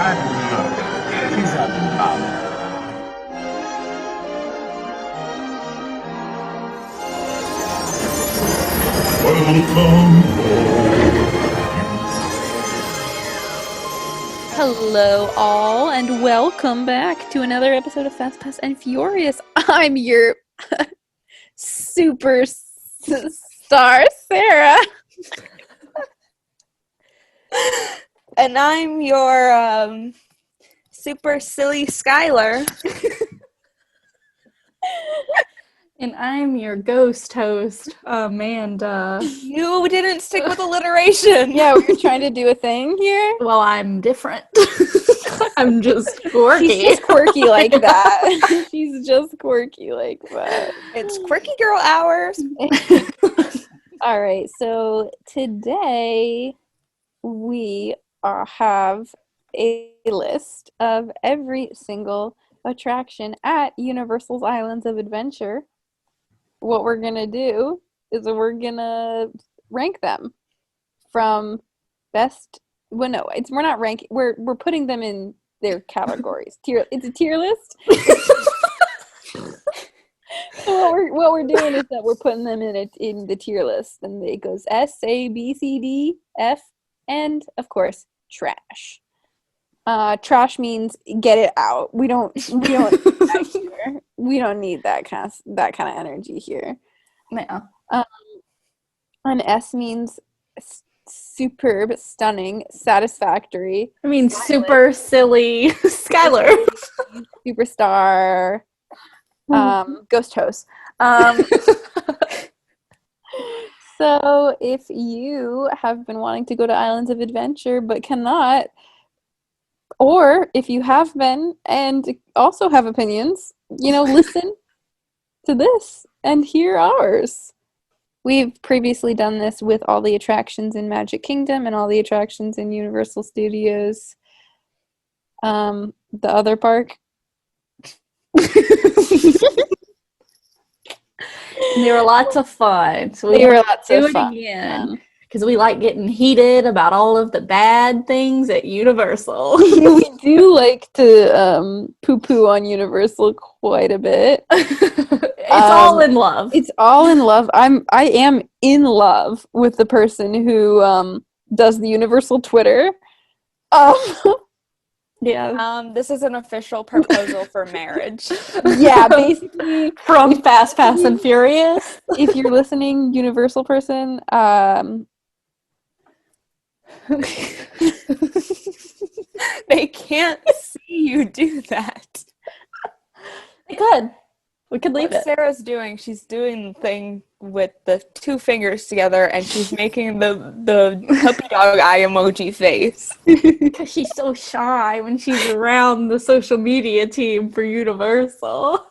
And look, she's at the top. Hello, all, and welcome back to another episode of Fast, Fast, and Furious. I'm your super star, Sarah. And I'm your super silly Skylar. And I'm your ghost host, Amanda. You didn't stick with alliteration. Yeah, we were trying to do a thing here. Well, I'm different. I'm just quirky. She's just quirky like that. She's just quirky like that. It's quirky girl hours. All right, so today we have a list of every single attraction at Universal's Islands of Adventure. What we're gonna do is we're gonna rank them from best. Well, no, we're not ranking. We're putting them in their categories. It's a tier list. So what we're doing is that we're putting them in the tier list, and it goes S, A, B, C, D, F, and of course trash. Trash means get it out. We don't we don't need that kind of energy here. Yeah. An S means superb, stunning, satisfactory. I mean, super silly Skylar. Superstar. Ghost host. So if you have been wanting to go to Islands of Adventure but cannot, or if you have been and also have opinions, listen to this and hear ours. We've previously done this with all the attractions in Magic Kingdom and all the attractions in Universal Studios. The other park. They were lots of fun. So They were lots do of it fun. again. Because we like getting heated about all of the bad things at Universal. We do like to poo-poo on Universal quite a bit. It's all in love. It's all in love. I am in love with the person who does the Universal Twitter. Yeah. This is an official proposal for marriage. Yeah, basically From Fast, Fast, and Furious. if you're listening, Universal person, They can't see you do that. We could. We could leave What it. Sarah's doing, she's doing the thing with the two fingers together, and she's making the puppy dog eye emoji face. Because she's so shy when she's around the social media team for Universal.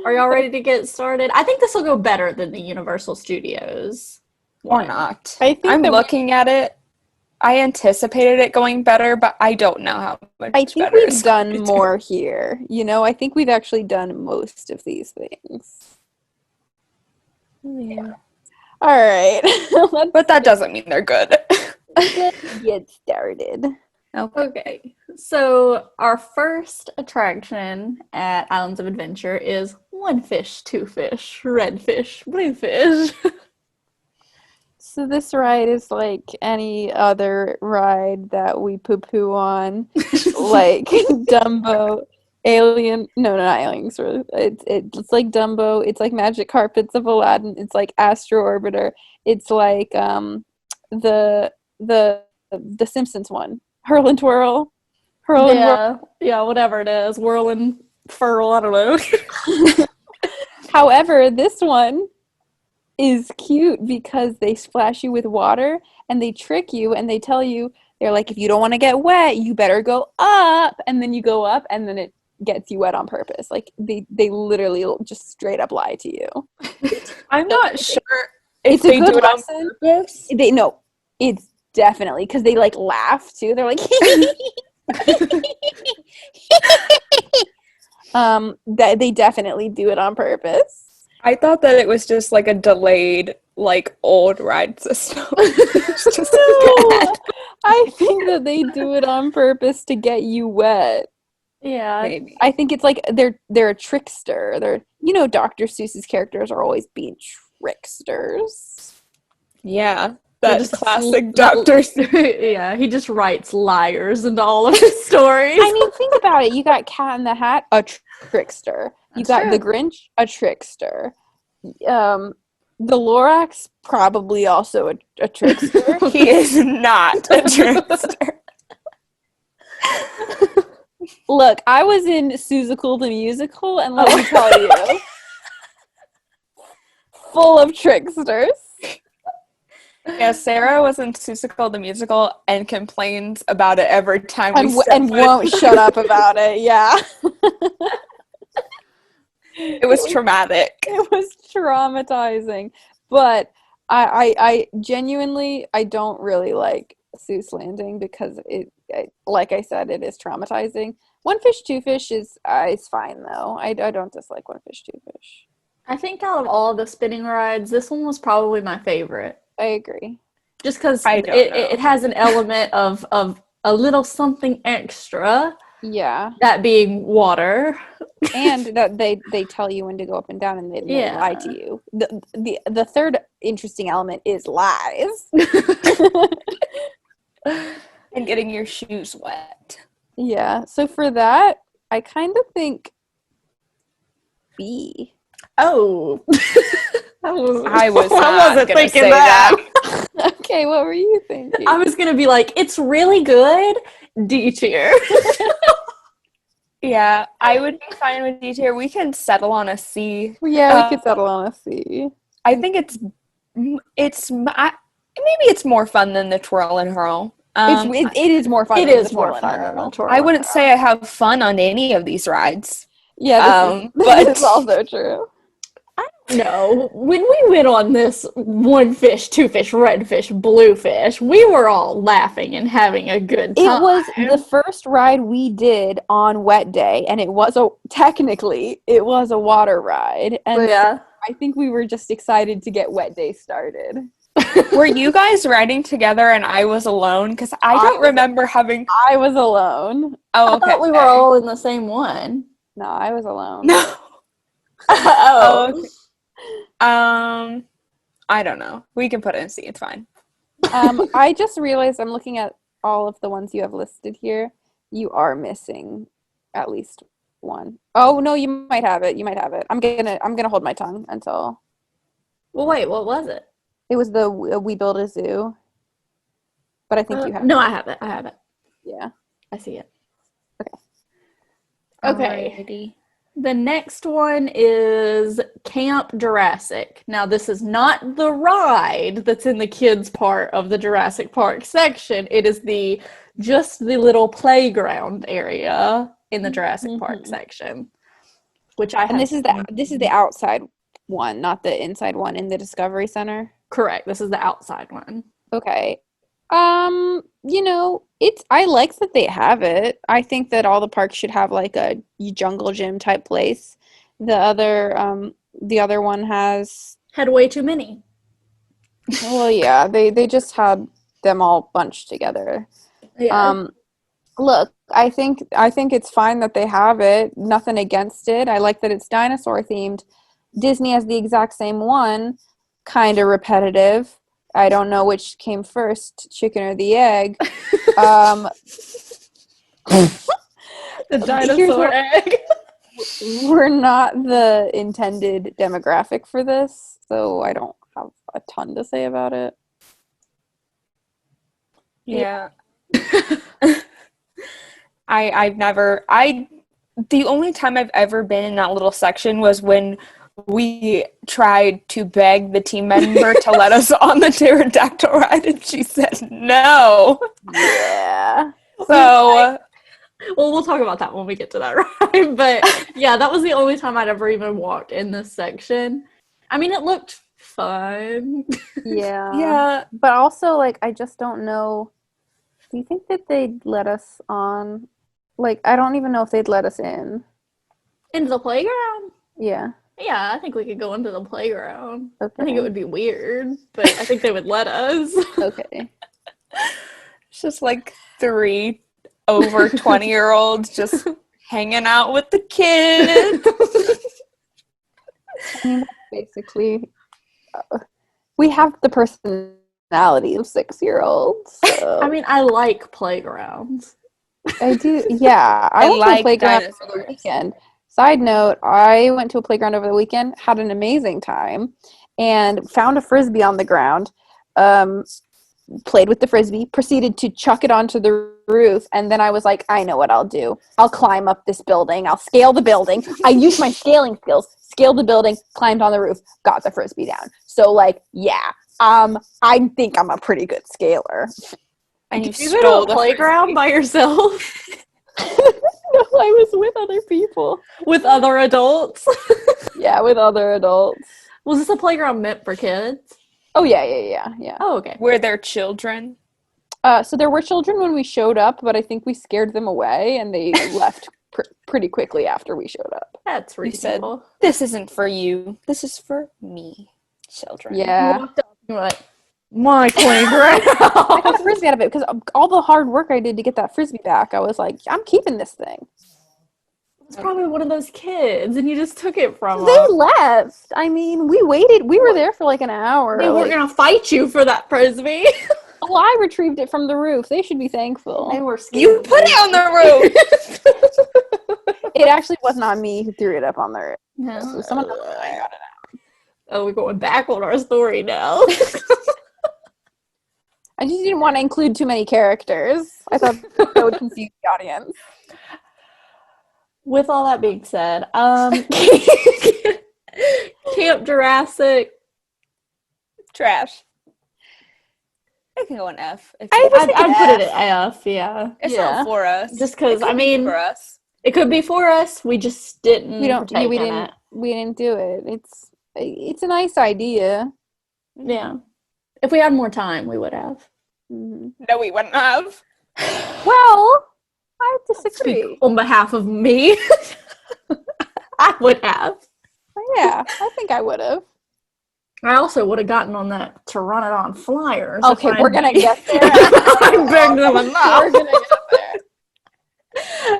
Are y'all ready to get started? I think this will go better than the Universal Studios. Or not. I think I'm that looking at it. I anticipated it going better, but I don't know how much I think better we've it's done going to more here. I think we've actually done most of these things. Yeah. All right. Let's But that doesn't mean they're good. get started. Okay. So our first attraction at Islands of Adventure is one fish, two fish, red fish, blue fish. So this ride is like any other ride that we poo-poo on, like Dumbo, Alien. No, not Aliens. It's like Dumbo. It's like Magic Carpets of Aladdin. It's like Astro Orbiter. It's like the Simpsons one, Hurl and Twirl, Hurl and Whirl. Yeah, whatever it is, whirl and furl. I don't know. However, this one is cute because they splash you with water and they trick you and they tell you, they're like, if you don't want to get wet, you better go up, and then you go up and then it gets you wet on purpose. Like they literally just straight up lie to you. I'm not sure if It's a they good do it on lesson. purpose. It's definitely because they like laugh too. They're like that they definitely do it on purpose. I thought that it was just like a delayed, like old ride system. It's just bad. I I think that they do it on purpose to get you wet. Yeah. Maybe. I think it's like they're a trickster. Dr. Seuss's characters are always being tricksters. Yeah. They're That classic Dr. Yeah, he just writes liars into all of his stories. I mean, think about it. You got Cat in the Hat, a trickster. You That's got true. the Grinch, a trickster. The Lorax, probably also a trickster. He is not a trickster. Look, I was in Seussical the Musical, and let me tell you, full of tricksters. Yeah, Sarah was in Seussical the Musical and complains about it every time And won't shut up about it, yeah. It was traumatic. It was traumatizing. But I genuinely, I don't really like Seuss Landing because like I said, it is traumatizing. One Fish, Two Fish is fine, though. I don't dislike One Fish, Two Fish. I think out of all the spinning rides, this one was probably my favorite. I agree. Just because I don't know. it has an element of a little something extra, Yeah. that being water. And that they tell you when to go up and down, and they Yeah. lie to you. The third interesting element is lies. And getting your shoes wet. Yeah. So for that, I kind of think B. Oh. I was I wasn't gonna thinking say that. Okay, what were you thinking? I was gonna be like, it's really good. D tier. Yeah, I would be fine with D tier. We can settle on a C. Yeah, we could settle on a C. I think maybe it's more fun than the twirl and hurl. It is more fun. It than is the more twirl and fun hurl. than the twirl. I wouldn't say I have fun on any of these rides. Yeah, but this is also true. No, when we went on this One Fish, Two Fish, Red Fish, Blue Fish, we were all laughing and having a good time. It was the first ride we did on wet day, and it was technically a water ride. And Yeah. so I think we were just excited to get wet day started. were you guys riding together and I was alone? Because I don't remember having. I was alone. Oh, I okay. thought we were all in the same one. No, I was alone. No. Oh. Okay. I don't know. We can put it in C. It's fine. I just realized I'm looking at all of the ones you have listed here. You are missing at least one. Oh no, you might have it. I'm gonna hold my tongue until. Well, wait, what was it? It was the We Build a Zoo. But I think you have. No, it. I have it. I have it. Yeah. I see it. Okay. Okay. Alrighty. The next one is Camp Jurassic. Now, this is not the ride that's in the kids' part of the Jurassic Park section. It is just the little playground area in the Jurassic Park section, which I have. And this is the outside one, not the inside one in the Discovery Center. Correct. This is the outside one. Okay. I like that they have it. I think that all the parks should have like a jungle gym type place. The other one has Had way too many. well, yeah, they just had them all bunched together. Yeah. Look, I think it's fine that they have it. Nothing against it. I like that it's dinosaur themed. Disney has the exact same one, kind of repetitive. I don't know which came first, chicken or the egg. The dinosaur egg. We're not the intended demographic for this, so I don't have a ton to say about it. Yeah. The only time I've ever been in that little section was when we tried to beg the team member to let us on the pterodactyl ride, and she said no. Yeah. So, Well, we'll talk about that when we get to that ride. But yeah, that was the only time I'd ever even walked in this section. I mean, it looked fun. yeah. But also, like, I just don't know. Do you think that they'd let us on? Like, I don't even know if they'd let us in. Into the playground? Yeah. Yeah, I think we could go into the playground. Okay. I think it would be weird, but I think they would let us. Okay. It's just like 3 over 20-year-olds just hanging out with the kids. I mean, that's basically, we have the personality of 6-year-olds. So. I mean, I like playgrounds. I do, yeah. I went to a like playground over the dinosaurs. weekend. Side note, I went to a playground over the weekend, had an amazing time, and found a frisbee on the ground. Played with the frisbee, proceeded to chuck it onto the roof, and then I was like, I know what I'll do. I'll climb up this building. I'll scale the building. I used my scaling skills, scaled the building, climbed on the roof, got the frisbee down. So, like, yeah, I think I'm a pretty good scaler. And you You go stole to the a playground by yourself No, I was with other people. with other adults. Yeah, with other adults. Was this a playground meant for kids? Oh, yeah. Oh, okay. Were there children? So there were children when we showed up, but I think we scared them away, and they left pretty quickly after we showed up. That's You said, reasonable. this isn't for you. This is for me, children. Yeah. You walked up and you were like, my playground. I got a frisbee out of it because all the hard work I did to get that frisbee back, I was like, I'm keeping this thing. It's probably one of those kids, and you just took it from They them. left. I mean, we waited. We were there for like an hour. They weren't like, gonna fight you for that frisbee. well, I retrieved it from the roof. They should be thankful. They were scared. You put it on the roof. It actually was not me who threw it up on the roof. No. So someone else got it. Oh, we're going back on our story now. I just didn't want to include too many characters. I thought that would confuse the audience. With all that being said, Camp Jurassic. Trash. It can go an F. If I I'd think put it at F, yeah. it's yeah. not for us. Just because, It I could be mean, for us. it could be for us. We just didn't. we don't. partake We in didn't. it. We didn't do it. It's a nice idea. Yeah. If we had more time, we would have. Mm-hmm. No, we wouldn't have. Well, I disagree. Speak on behalf of me. I would have. Yeah, I think I would have. I also would have gotten on that to run it on flyers. Okay, we're gonna get there. I begged them We're enough. gonna get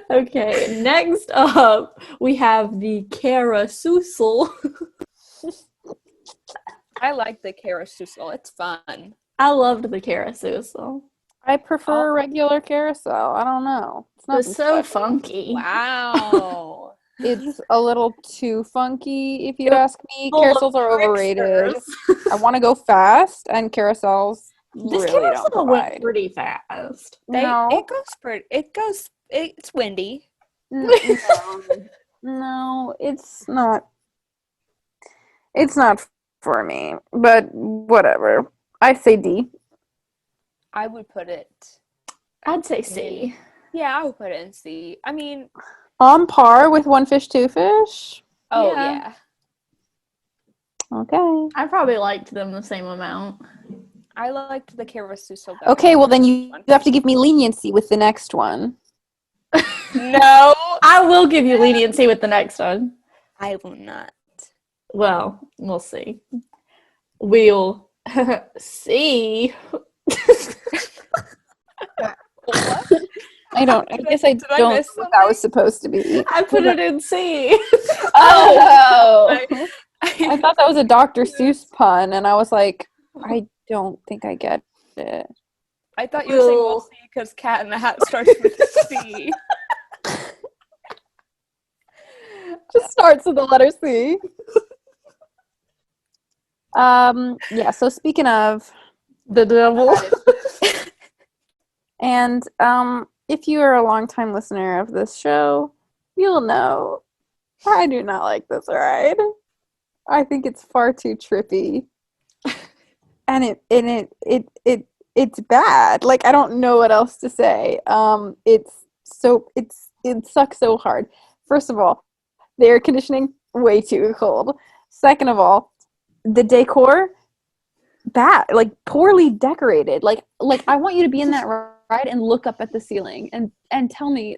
there. Okay, next up we have the carousel. I like the carousel. It's fun. I loved the carousel. I prefer a regular carousel. I don't know. It's It not was so funky. Wow. It's a little too funky, if you ask me. Full of Carousels are overrated. tricksters. I want to go fast, and carousels This really don't carousel went provide. pretty fast. No. It goes pretty. It's windy. No, no, it's not. It's not for me, but whatever. I say D. I would put it. I'd say C. Yeah, I would put it in C. I mean, On par with One Fish, Two Fish. oh Yeah. yeah. Okay. I probably liked them the same amount. I liked the carousel better. Okay, well then you have to give me leniency with the next one. No, I will give you leniency with the next one. I will not. Well, we'll see. We'll see. What? I guess I Did I don't know miss what that was supposed to be. I put it in C. Oh, I I thought that was a Dr. Seuss pun, and I was like, I don't think I get it. I thought you were saying we'll see because Cat in the Hat starts with C. Just starts with the letter C. Yeah, so speaking of, The devil. and if you are a longtime listener of this show, you'll know I do not like this ride. I think it's far too trippy. And it's bad. Like, I don't know what else to say. It sucks so hard. First of all, the air conditioning way too cold. Second of all, the decor bad, like poorly decorated. Like I want you to be in that ride and look up at the ceiling and tell me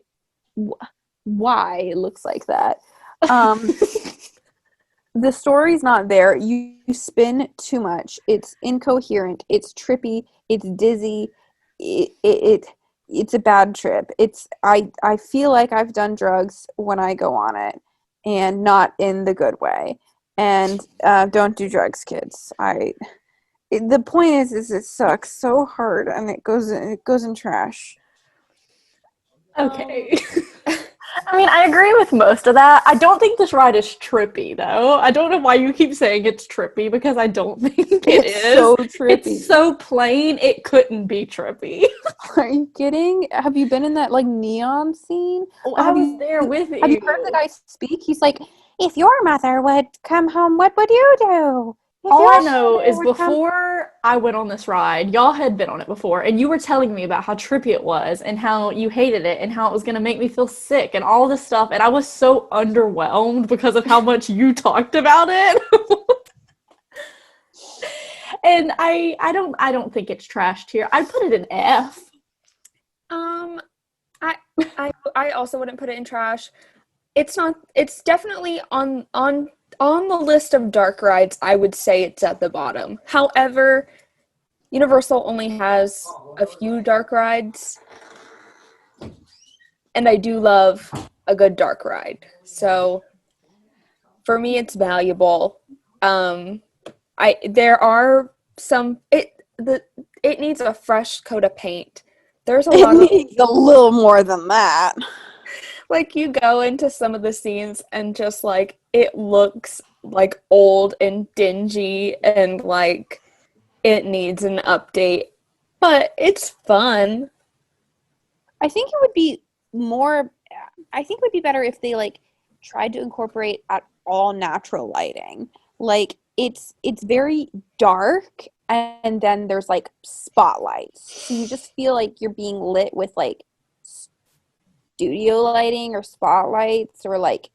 why it looks like that. The story's not there. You spin too much. It's incoherent. It's trippy. It's dizzy. it's a bad trip. I feel like I've done drugs when I go on it, and not in the good way. And don't do drugs, kids. The point is it sucks so hard, and it goes in trash. Okay. I mean, I agree with most of that. I don't think this ride is trippy, though. I don't know why you keep saying it's trippy, because I don't think it It's is. so trippy. It's so plain, it couldn't be trippy. Are you kidding? Have you been in that like neon scene? Oh, Or I was there with have you heard the guy speak? He's like, if your mother would come home, what would you do? If All your I know mother is would come-" before I went on this ride, y'all had been on it before, and you were telling me about how trippy it was and how you hated it and how it was going to make me feel sick and all this stuff, and I was so underwhelmed because of how much you talked about it. And I don't think it's trashed here. I'd put it in F. I also wouldn't put it in trash. It's definitely on the list of dark rides. I would say it's at the bottom. However, Universal only has a few dark rides, and I do love a good dark ride. So for me, it's valuable. There are some it needs a fresh coat of paint. There's a lot It of needs a little more than that. like you go into some of the scenes and just like it looks like old and dingy and like it needs an update, but it's fun. I think it would be more. I think it would be better if they like tried to incorporate at all natural lighting. Like it's very dark, and then there's like spotlights, so you just feel like you're being lit with like studio lighting or spotlights or like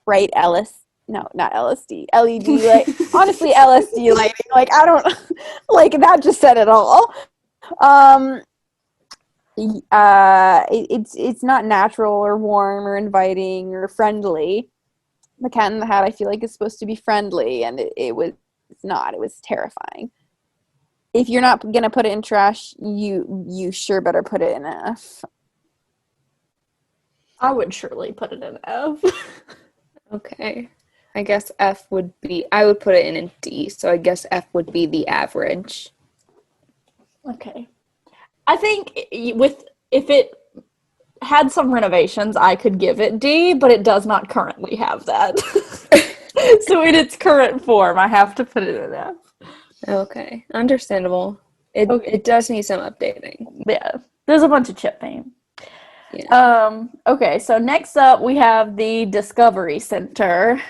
bright no, not LSD, LED light. Honestly, LSD lighting. Like I don't like that. Just said it all. It's not natural or warm or inviting or friendly. The Cat in the Hat, I feel like, is supposed to be friendly, and it was not. It was terrifying. If you're not gonna put it in trash, you sure better put it in F. I would surely put it in F. Okay. I guess F would be, I would put it in a D, so I guess F would be the average. Okay. I think if it had some renovations, I could give it D, but it does not currently have that. So in its current form, I have to put it in F. Okay. Understandable. It does need some updating. Yeah. There's a bunch of chip paint. Yeah. Okay, so next up we have the Discovery Center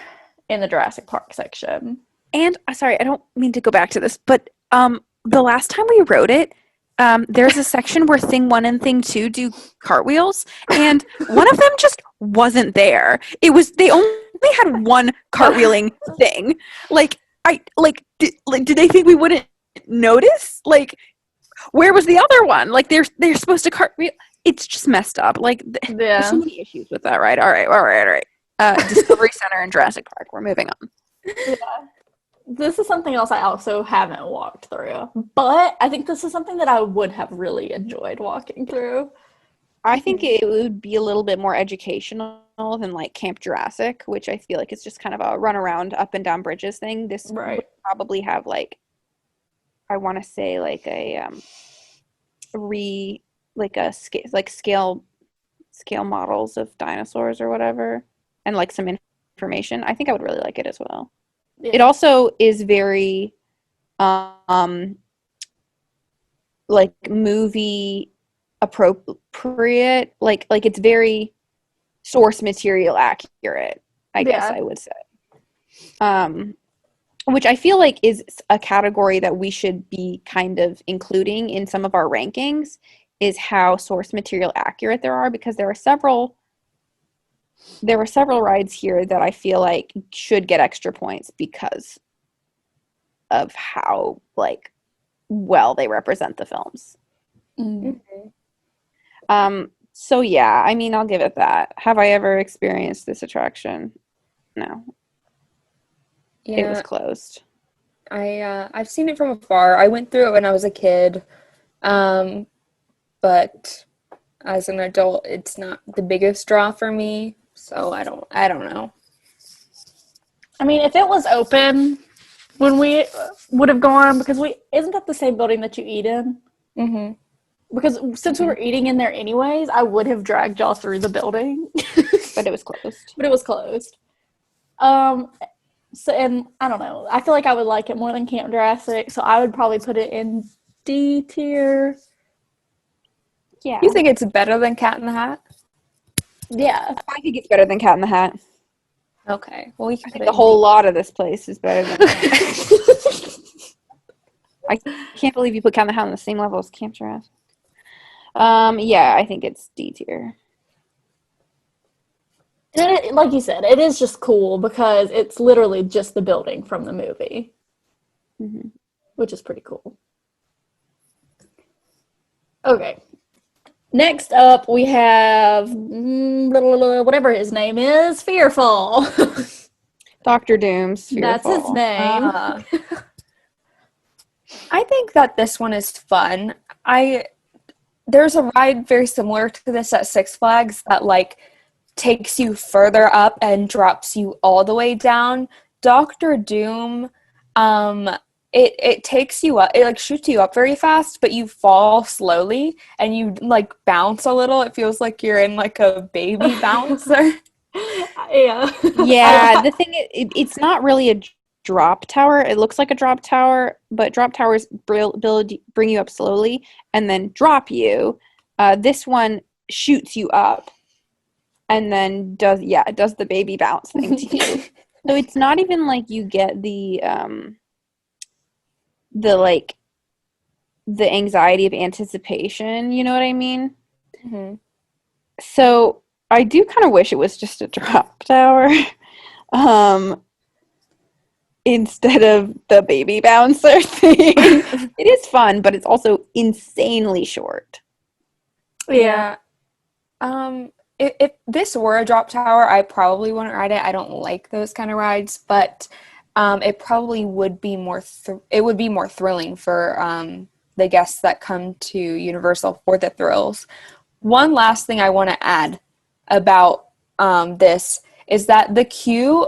in the Jurassic Park section. And sorry, I don't mean to go back to this, but the last time we wrote it, there's a section where Thing 1 and Thing 2 do cartwheels, and one of them just wasn't there. They only had one cartwheeling thing. Did they think we wouldn't notice? Like, where was the other one? Like, they're supposed to cartwheel. It's just messed up. Like, there's so many issues with that, right? All right. Discovery Center and Jurassic Park. We're moving on. Yeah. This is something else I also haven't walked through, but I think this is something that I would have really enjoyed walking through. I think it would be a little bit more educational than like Camp Jurassic, which I feel like is just kind of a run around up and down bridges thing. This would probably have like, I want to say like a scale models of dinosaurs or whatever, and like some information. I think I would really like it as well. Yeah. It also is very like movie appropriate, like it's very source material accurate, I guess I would say. Which I feel like is a category that we should be kind of including in some of our rankings, is how source material accurate there are, because there were several rides here that I feel like should get extra points because of how like well they represent the films. Mm-hmm. So yeah, I mean, I'll give it that. Have I ever experienced this attraction? No. Yeah. It was closed. I've seen it from afar. I went through it when I was a kid. but as an adult, it's not the biggest draw for me. So I don't know. I mean, if it was open when we would have gone, because isn't that the same building that you eat in? Mm-hmm. Because since we were eating in there anyways, I would have dragged y'all through the building. But it was closed. But it was closed. So, and I don't know. I feel like I would like it more than Camp Jurassic, so I would probably put it in D tier. Yeah. You think it's better than Cat in the Hat? Yeah. I think it's better than Cat in the Hat. Okay. Well, we can I put think it the in whole lot of this place is better than I can't believe you put Cat in the Hat on the same level as Camp Jurassic. Yeah, I think it's D tier. And like you said, it is just cool because it's literally just the building from the movie, Mm-hmm. which is pretty cool. Okay. Next up, we have whatever his name is, Fearful. Dr. Doom's Fearful. That's his name. I think that this one is fun. There's a ride very similar to this at Six Flags that like takes you further up and drops you all the way down. Dr. Doom, it takes you up, it like shoots you up very fast, but you fall slowly and you like bounce a little. It feels like you're in like a baby bouncer. Yeah. Yeah, the thing it's not really a drop tower. It looks like a drop tower, but drop towers bring you up slowly and then drop you. This one shoots you up and then does the baby bounce thing to you. So it's not even like you get the anxiety of anticipation, you know what I mean? Mm-hmm. So I do kind of wish it was just a drop tower. Instead of the baby bouncer thing. It is fun, but it's also insanely short. Yeah. If this were a drop tower, I probably wouldn't ride it. I don't like those kind of rides, but it probably would be more thrilling for the guests that come to Universal for the thrills. One last thing I want to add about this is that the queue,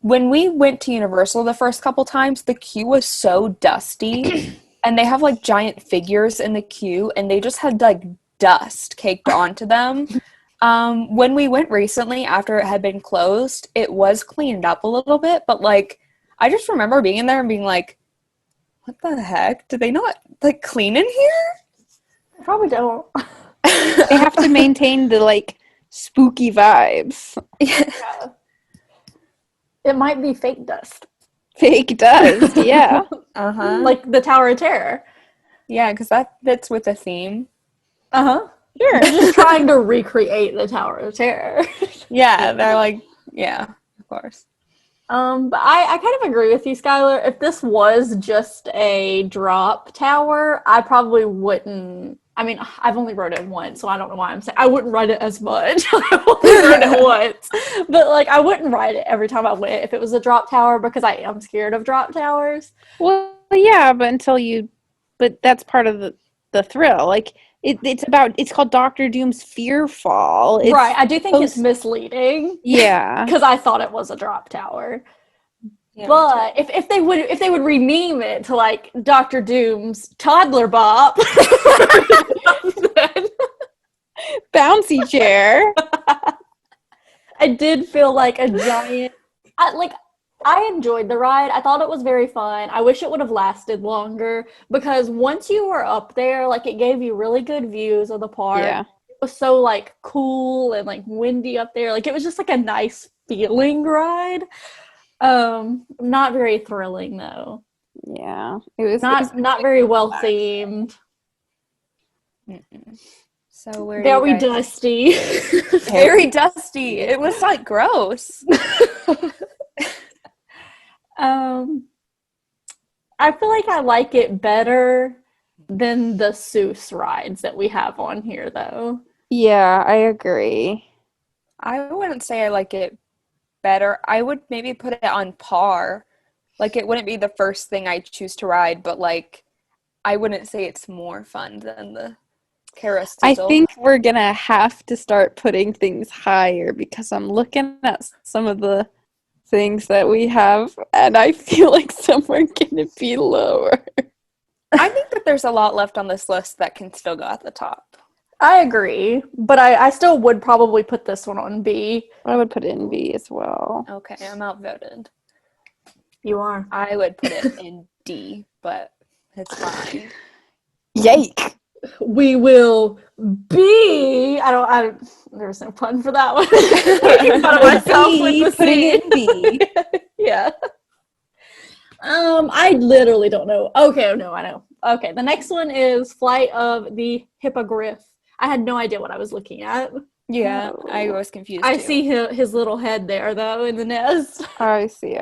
when we went to Universal the first couple times, the queue was so dusty and they have like giant figures in the queue and they just had like dust caked onto them. When we went recently after it had been closed, it was cleaned up a little bit, but like I just remember being in there and being like, what the heck? Did they not like clean in here? Probably don't. They have to maintain the like spooky vibes. Yeah. It might be fake dust. Fake dust, yeah. Uh-huh. Like the Tower of Terror. Yeah, because that fits with the theme. Uh-huh. Sure. They're just trying to recreate the Tower of Terror. Yeah, they're like, yeah, of course. But I kind of agree with you, Skylar. If this was just a drop tower, I probably wouldn't. I mean, I've only rode it once, so I don't know why I'm saying I wouldn't ride it as much. I only rode it once, but like I wouldn't ride it every time I went if it was a drop tower because I am scared of drop towers. Well, yeah, but that's part of the thrill. Like it's called Dr. Doom's Fearfall. Right, I do think it's misleading. Yeah. Because I thought it was a drop tower. Yeah, But if they would rename it to like Dr. Doom's Toddler Bop, then Bouncy chair. I did feel like a giant. I enjoyed the ride. I thought it was very fun. I wish it would have lasted longer because once you were up there, like it gave you really good views of the park. Yeah. It was so like cool and like windy up there. Like it was just like a nice feeling ride. Not very thrilling though. Yeah. It was Not very well themed. Mm-mm. So where Very dusty. very dusty. It was like gross. I feel like I like it better than the Seuss rides that we have on here though. Yeah, I agree. I wouldn't say I like it better. I would maybe put it on par. Like it wouldn't be the first thing I choose to ride, but like I wouldn't say it's more fun than the I think we're gonna have to start putting things higher because I'm looking at some of the things that we have, and I feel like some are gonna be lower. I think that there's a lot left on this list that can still go at the top. I agree, but I still would probably put this one on B. I would put it in B as well. Okay, I'm outvoted. You are. I would put it in D, but it's fine. Yike! We will be. There's no pun for that one. Making fun of myself with the putting C. it in B. Yeah. I literally don't know. Okay, no, I know. Okay, the next one is Flight of the Hippogriff. I had no idea what I was looking at. Yeah, I was confused I too. see his little head there, though, in the nest. I see.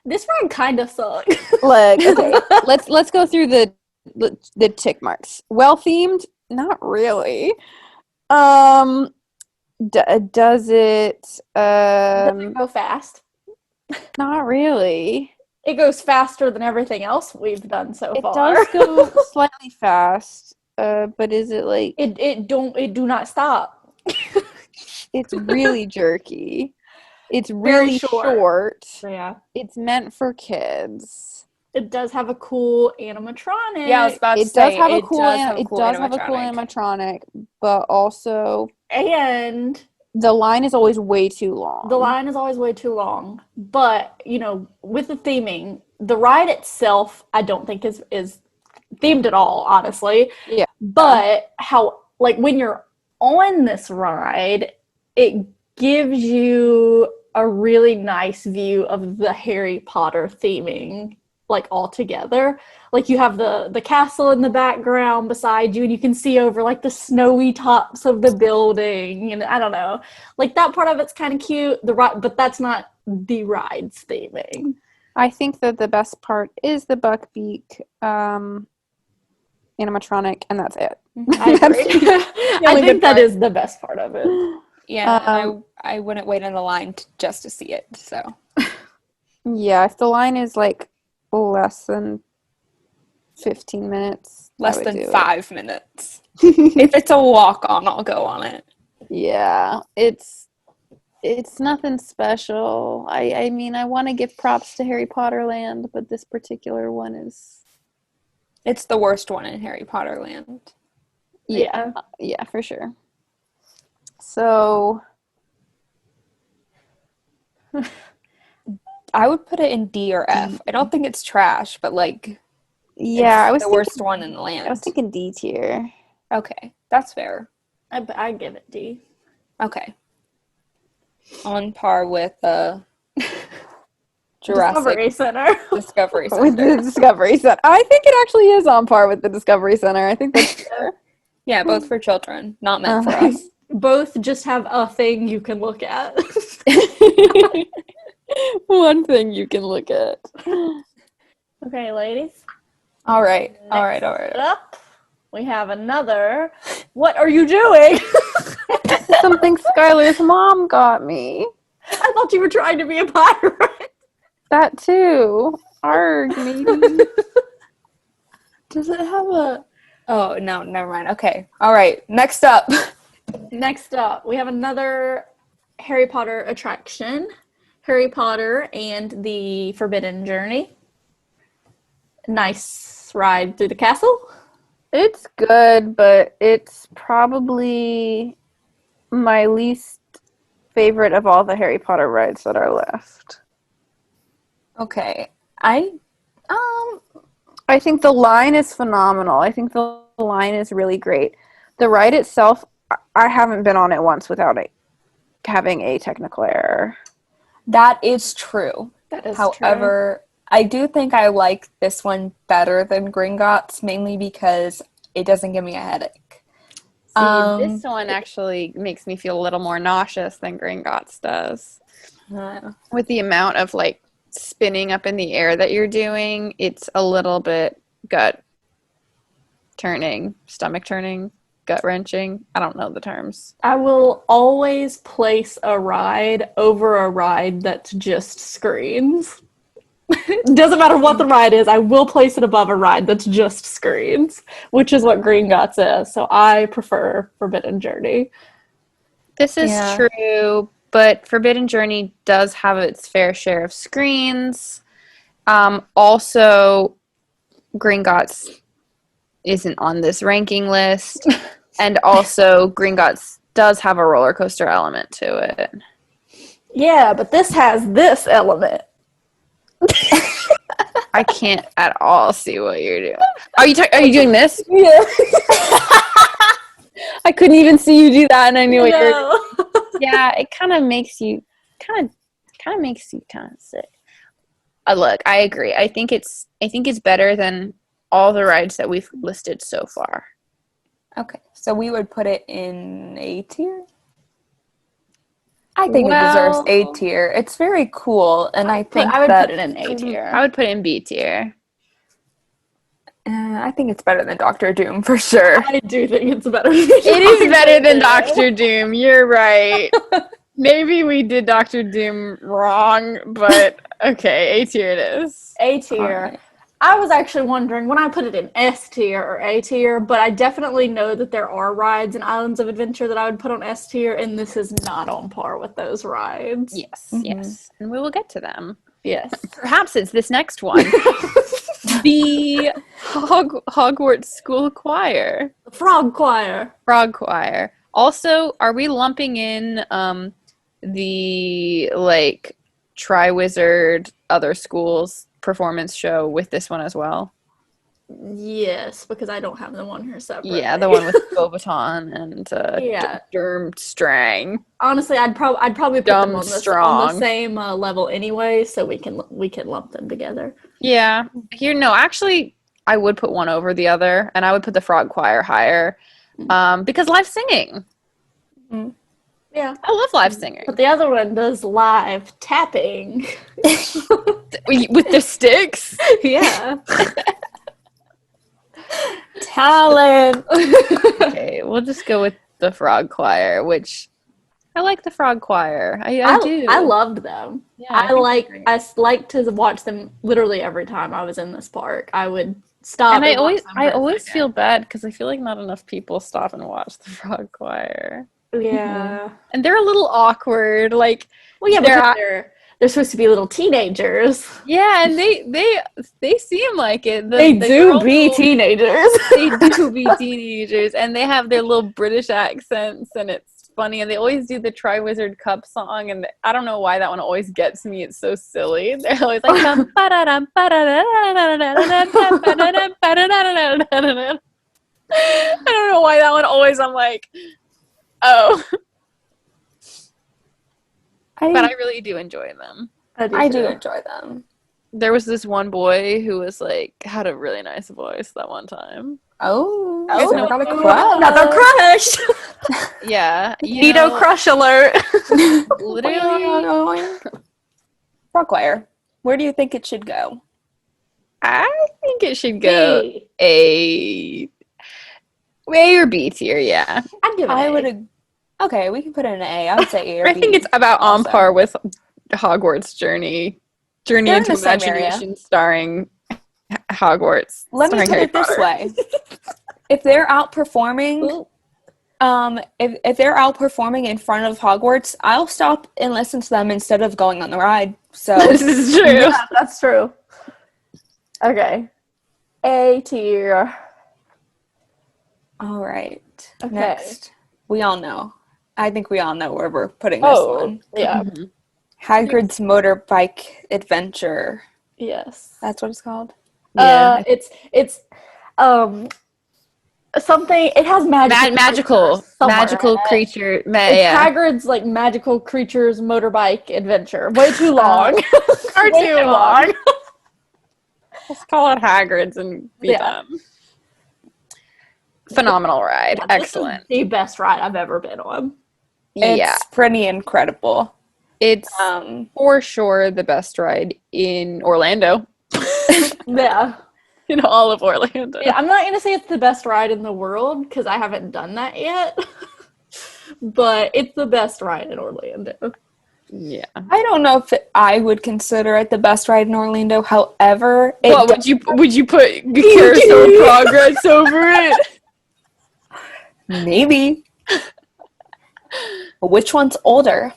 This ride kind of sucks. Look, okay, let's go through the tick marks. Well themed? Not really. Does it? Does it go fast? Not really. It goes faster than everything else we've done so far. It does go slightly fast, but is it like It do not stop. it's really jerky. It's really short. Yeah. It's meant for kids. It does have a cool animatronic. Yeah, I was about to It say does have a it cool does have a cool animatronic, but also And the line is always way too long. the line is always way too long. But, with the theming, the ride itself, I don't think is themed at all, honestly. Yeah. But when you're on this ride, it gives you a really nice view of the Harry Potter theming, all together. Like, you have the castle in the background beside you, and you can see over, the snowy tops of the building, and I don't know. That part of it's kind of cute, but that's not the ride's theming. I think that the best part is the Buckbeak animatronic, and that's it. I agree. I think that is the best part of it. Yeah, I wouldn't wait in the line just to see it, so. Yeah, if the line is, less than 15 minutes. Less than 5 minutes. If it's a walk-on, I'll go on it. Yeah, it's nothing special. I mean, I want to give props to Harry Potter Land, but this particular one is... It's the worst one in Harry Potter Land. Yeah, for sure. So... I would put it in D or F. I don't think it's trash, but yeah, it's the worst one in the land. I was thinking D tier. Okay, that's fair. I give it D. Okay. On par with Discovery Center. Discovery Center. With the Discovery Center. I think it actually is on par with the Discovery Center. I think that's fair. Yeah, both for children, not meant for us. Both just have a thing you can look at. One thing you can look at. Okay, ladies. All right. Up, we have another. What are you doing? Something Skylar's mom got me. I thought you were trying to be a pirate. That too. Arg, maybe. Does it have a... Oh, no, never mind. Okay. All right. Next up, we have another Harry Potter attraction. Harry Potter and the Forbidden Journey. Nice ride through the castle. It's good, but it's probably my least favorite of all the Harry Potter rides that are left. Okay. I think the line is phenomenal. I think the line is really great. The ride itself, I haven't been on it once without having a technical error. That is true. That is However, I do think I like this one better than Gringotts, mainly because it doesn't give me a headache. See, this one actually makes me feel a little more nauseous than Gringotts does. With the amount of, spinning up in the air that you're doing, it's a little bit gut-turning, stomach-turning, gut-wrenching. I don't know the terms. I will always place a ride over a ride that's just screens. Doesn't matter what the ride is, I will place it above a ride that's just screens, which is what Gringotts is. So I prefer Forbidden Journey. This is Yeah. true, but Forbidden Journey does have its fair share of screens. Also, Gringotts isn't on this ranking list, and also Gringotts does have a roller coaster element to it. Yeah, but this has this element. I can't at all see what you're doing. Are you doing this? Yeah. I couldn't even see you do that, and I knew what you were doing. No. Yeah, it kind of makes you kind of sick. Look, I agree. I think it's better than all the rides that we've listed so far. Okay, so we would put it in A tier? I think it deserves A tier. It's very cool, and I think I would that put it in A tier. I would put it in B tier. I think it's better than Doctor Doom for sure. I do think it's better. It is better than Doctor Doom. You're right. Maybe we did Doctor Doom wrong, but okay, A tier it is. A tier. Right. I was actually wondering when I put it in S tier or A tier, but I definitely know that there are rides in Islands of Adventure that I would put on S tier, and this is not on par with those rides. Yes, Mhm. yes, and we will get to them. Yes. Perhaps it's this next one, the Hogwarts School Choir, The Frog Choir. Frog Choir. Also, are we lumping in the like Triwizard other schools performance show with this one as well? Yes, because I don't have them on here separately. Yeah, the one with Bobaton and Yeah. Durmstrang. Honestly, I'd probably put them on the Strong. same level anyway, so we can lump them together. Yeah. Actually, I would put one over the other, and I would put the Frog Choir higher because live singing. Yeah. I love live singing. But the other one does live tapping. With the sticks? Yeah. Talent! Okay, we'll just go with the Frog Choir, which I like the Frog Choir. I do. I loved them. Yeah, I think they're great. like to watch them literally every time I was in this park. I would stop. And I watch them for a always second. feel bad because I feel like not enough people stop and watch the Frog Choir. Yeah. And they're a little awkward. Like, Well, yeah, because they're supposed to be little teenagers. yeah, and they seem like it. They do be teenagers. They do be teenagers, and they have their little British accents, and it's funny. And they always do the Triwizard Cup song, and I don't know why that one always gets me. It's so silly. They're always like, I don't know why that one always. I'm like, oh, but I really do enjoy them. I do enjoy them. There was this one boy who was like had a really nice voice that one time. Oh, You guys know got a what crush. Another crush. Yeah, Neato crush alert. Literally, Frog Choir. Where do you think it should go? I think it should go B. A or B tier. Yeah, I'd give it I A. would. Okay, we can put it in an A. I would say A or I B. think it's about on also. par with Hogwarts Journey They're in into the same Imagination, starring Hogwarts. Let me starring put Harry it this Potter. way: if they're outperforming, if they're outperforming in front of Hogwarts, I'll stop and listen to them instead of going on the ride. So This is true. Yeah, that's true. Okay. A tier. all right, Okay. next we all know. I think we all know where we're putting this one. Yeah. Mhm. Hagrid's Motorbike Adventure. Yes. That's what it's called. Yeah. It's something. It has Magical creature. It's Yeah. Hagrid's like magical creatures motorbike adventure. Way too long. Far Way too long. Let's call it Hagrid's and be Yeah. done. Phenomenal ride. Yeah, this is Excellent. the best ride I've ever been on. It's Yeah. pretty incredible. It's Um, for sure the best ride in Orlando. Yeah. In all of Orlando. Yeah, I'm not gonna say it's the best ride in the world because I haven't done that yet. But it's the best ride in Orlando. Yeah. I don't know if I would consider it the best ride in Orlando. However, What would you put Carousel of Progress over it? maybe. Which one's older?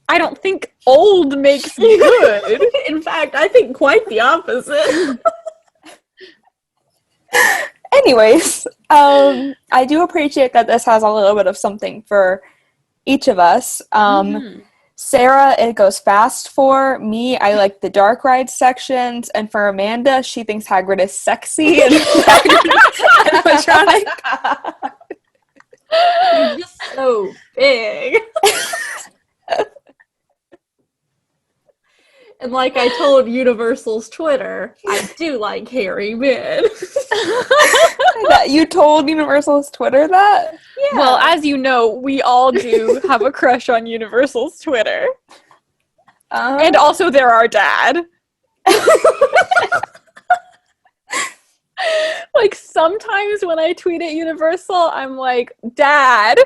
I don't think old makes good. In fact, I think quite the opposite. Anyways, I do appreciate that this has a little bit of something for each of us. Sarah, it goes fast for. Me, I like the dark ride sections. And for Amanda, she thinks Hagrid is sexy and animatronic. He's just so big. And like I told Universal's Twitter, I do like hairy men. You told Universal's Twitter that? Yeah. Well, as you know, we all do have a crush on Universal's Twitter. And also they're our dad. Like, sometimes when I tweet at Universal, I'm like, Dad.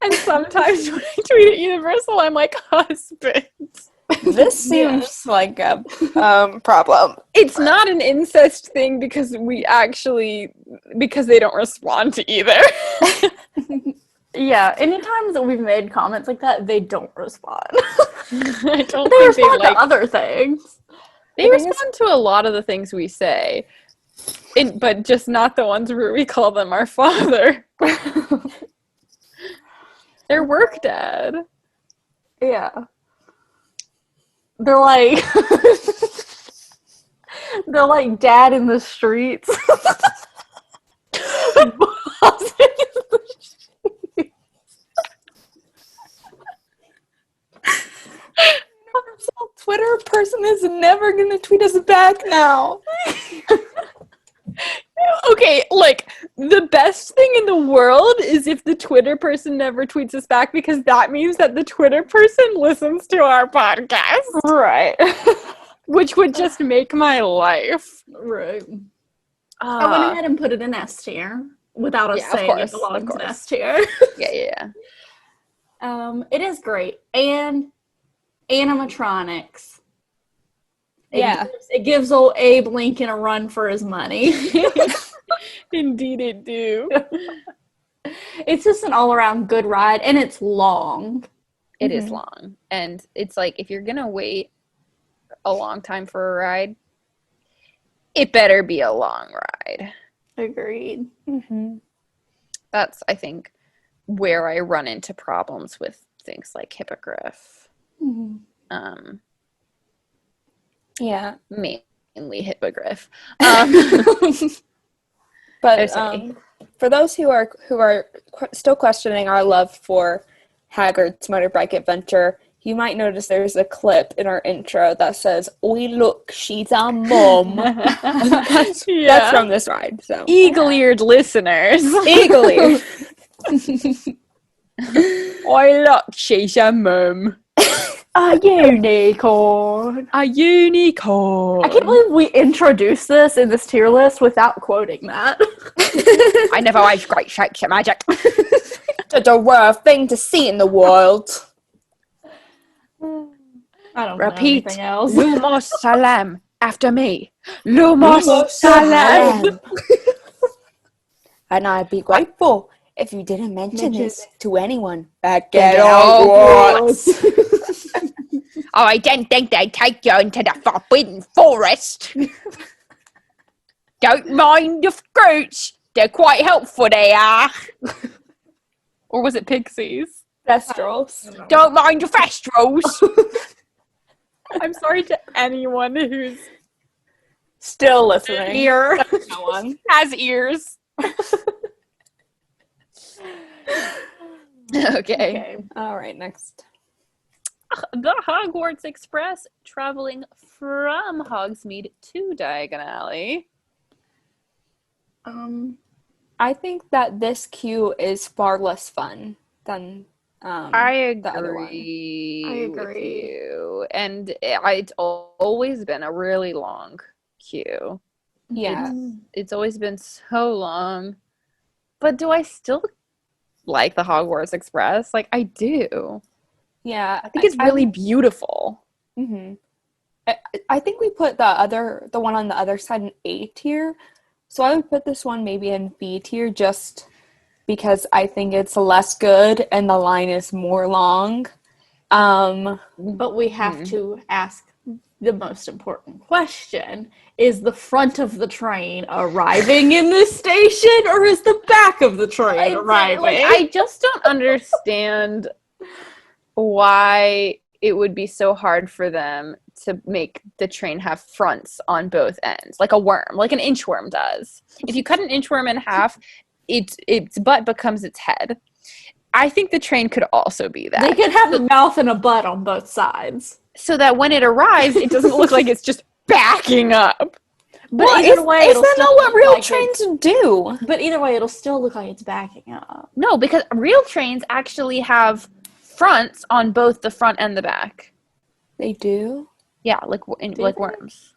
And sometimes when I tweet at Universal, I'm like, husband. This seems like a problem. It's not an incest thing because they don't respond to either. Yeah, anytime that we've made comments like that, they don't respond. I don't They think respond they like to other things. They respond to a lot of the things we say, but just not the ones where we call them our father. They're work dad. Yeah. They're like they're like dad in the streets. Twitter person is never gonna tweet us back now. Okay, like, the best thing in the world is if the Twitter person never tweets us back, because that means that the Twitter person listens to our podcast. Right. Which would just make my life. Right. I went ahead and put it in S tier without us saying it belongs in S tier. Yeah. It is great. And animatronics. It gives old Abe Lincoln a run for his money. Indeed it do. It's just an all-around good ride, and it's long. It is long. And it's like, if you're going to wait a long time for a ride, it better be a long ride. Agreed. That's, I think, where I run into problems with things like Hippogriff. Yeah. Mainly Hippogriff. But for those who are still questioning our love for Hagrid's Motorbike Adventure, you might notice there's a clip in our intro that says, "Oi, look, she's our mom." That's from this ride. So Eagle-eared listeners. Eagle-eared. Oi, look, she's a mum. A unicorn. A unicorn. I can't believe we introduced this in this tier list without quoting that. I never watched Great Shakespeare Magic. Such a rare thing to see in the world. I don't Repeat. know anything else. Lumos Salam after me. Lumos Salam. And I'd be grateful if you didn't mention this to anyone. Back at at Hogwarts. Oh, I didn't think they'd take you into the Forbidden Forest. Don't mind the fruits. They're quite helpful, they are. Or was it pixies? Thestrals. Don't mind the thestrals. I'm sorry to anyone who's Still listening. ear No one. has ears. Okay. All right, next. The Hogwarts Express traveling from Hogsmeade to Diagon Alley. I think that this queue is far less fun than I the other one. agree. I agree. With you. And it's always been a really long queue. Yeah. It's always been so long. But do I still like the Hogwarts Express? Like, I do. Yeah, I think it's really beautiful. Mm-hmm. I think we put the one on the other side in A tier. So I would put this one maybe in B tier just because I think it's less good and the line is more long. But we have to ask the most important question. Is the front of the train arriving in this station, or is the back of the train arriving? I just don't understand why it would be so hard for them to make the train have fronts on both ends, like a worm, like an inchworm does. If you cut an inchworm in half, its butt becomes its head. I think the train could also be that. They could have a mouth and a butt on both sides. So that when it arrives, it doesn't look like it's just backing up. But well, either way, is it'll that still not what look real like trains do? But either way, it'll still look like it's backing up. No, because real trains actually have fronts on both the front and the back. They do? Yeah, like worms.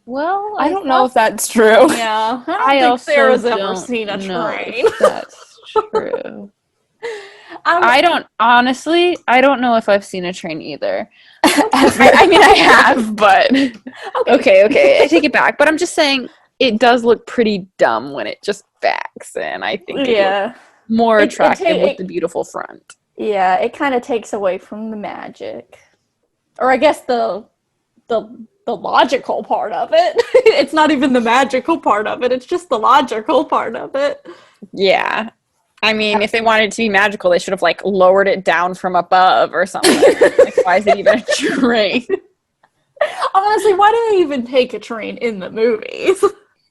Well, I don't know if that's true. Yeah, I don't I think also Sarah's ever don't seen a know train. if that's true. I I don't know if I've seen a train either. I mean, I have, but okay, I take it back. But I'm just saying it does look pretty dumb when it just backs, and I think it looks more attractive with the beautiful front. Yeah, it kind of takes away from the magic, or I guess the logical part of it. It's not even the magical part of it; it's just the logical part of it. Yeah. I mean, if they wanted it to be magical, they should have, like, lowered it down from above or something. Like, why is it even a train? Honestly, why do they even take a train in the movies?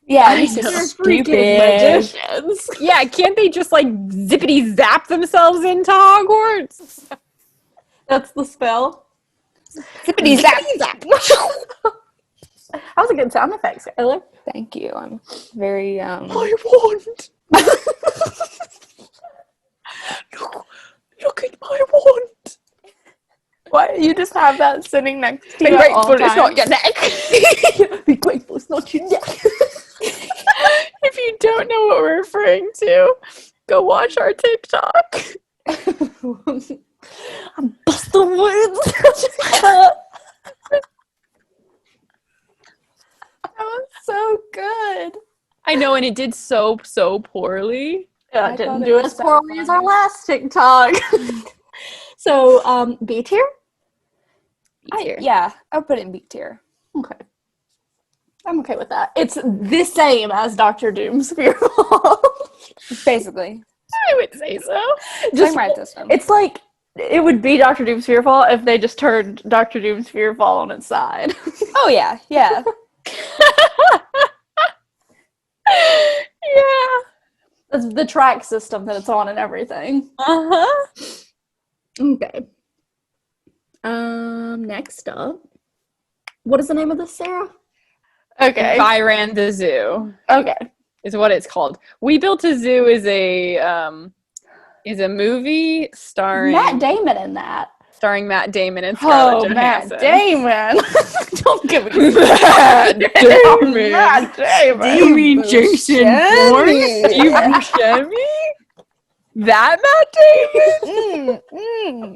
Yeah, I this know. is Freaking stupid. magicians. Yeah, can't they just, like, zippity zap themselves into Hogwarts? That's the spell. Zippity zap. That was a good sound effect, Skylar. Thank you. I'm very I want. Look at my wand. What? You just have that sitting next to Be you at all grateful it's not times? your neck. Be grateful it's not your neck. If you don't know what we're referring to, go watch our TikTok. I'm busting words. That was so good. I know, and it did so poorly. Yeah, I it didn't thought do it was as so poorly as our funny. last TikTok. So, B tier? Yeah, I'll put it in B tier. Okay. I'm okay with that. It's the same as Dr. Doom's Fearful. Basically. I would say so. Same right system. It's like, it would be Dr. Doom's Fearfall if they just turned Dr. Doom's Fearfall on its side. Oh, yeah. Yeah. That's the track system that it's on and everything. Uh-huh. Okay. Next up. What is the name of this, Sarah? Okay. Byran the Zoo Okay. is what it's called. We Built a Zoo is a movie starring Matt Damon in that. Matt Damon and Scarlett Johansson. Matt Damon. Don't give me Matt Damon. Matt Damon. You mean Jason Bourne? Steve Buscemi? That Matt Damon?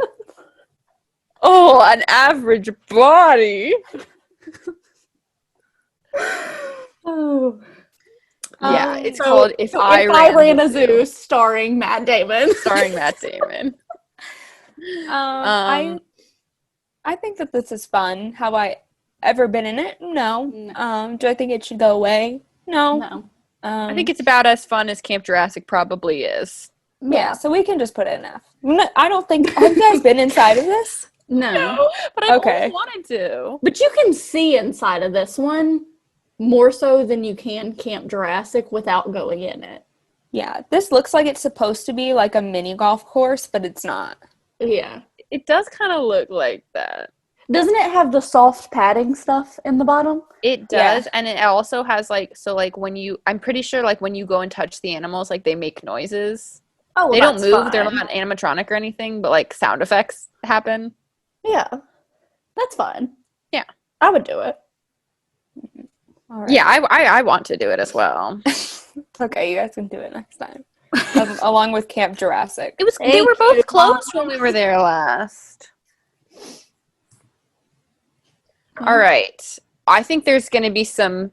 Oh, an average body. Oh. Yeah, it's called If I Ran the a Zoo, starring Matt Damon. starring Matt Damon. I think that this is fun. Have I ever been in it? No. Do I think it should go away? No. No. I think it's about as fun as Camp Jurassic probably is. Yeah, so we can just put it in F. I don't think. Have you guys been inside of this? No. But I Okay. always wanted to. But you can see inside of this one more so than you can Camp Jurassic without going in it. Yeah, this looks like it's supposed to be like a mini golf course, but it's not. Yeah. It does kind of look like that. Doesn't it have the soft padding stuff in the bottom? It does, and it also has when you, I'm pretty sure when you go and touch the animals, they make noises. Oh, well, they don't move. fine. They're not animatronic or anything, but sound effects happen. Yeah. That's fine. Yeah. I would do it. All right. Yeah, I want to do it as well. Okay, you guys can do it next time. along with Camp Jurassic. They Thank were you, both closed Mom. when we were there last. All right. I think there's going to be some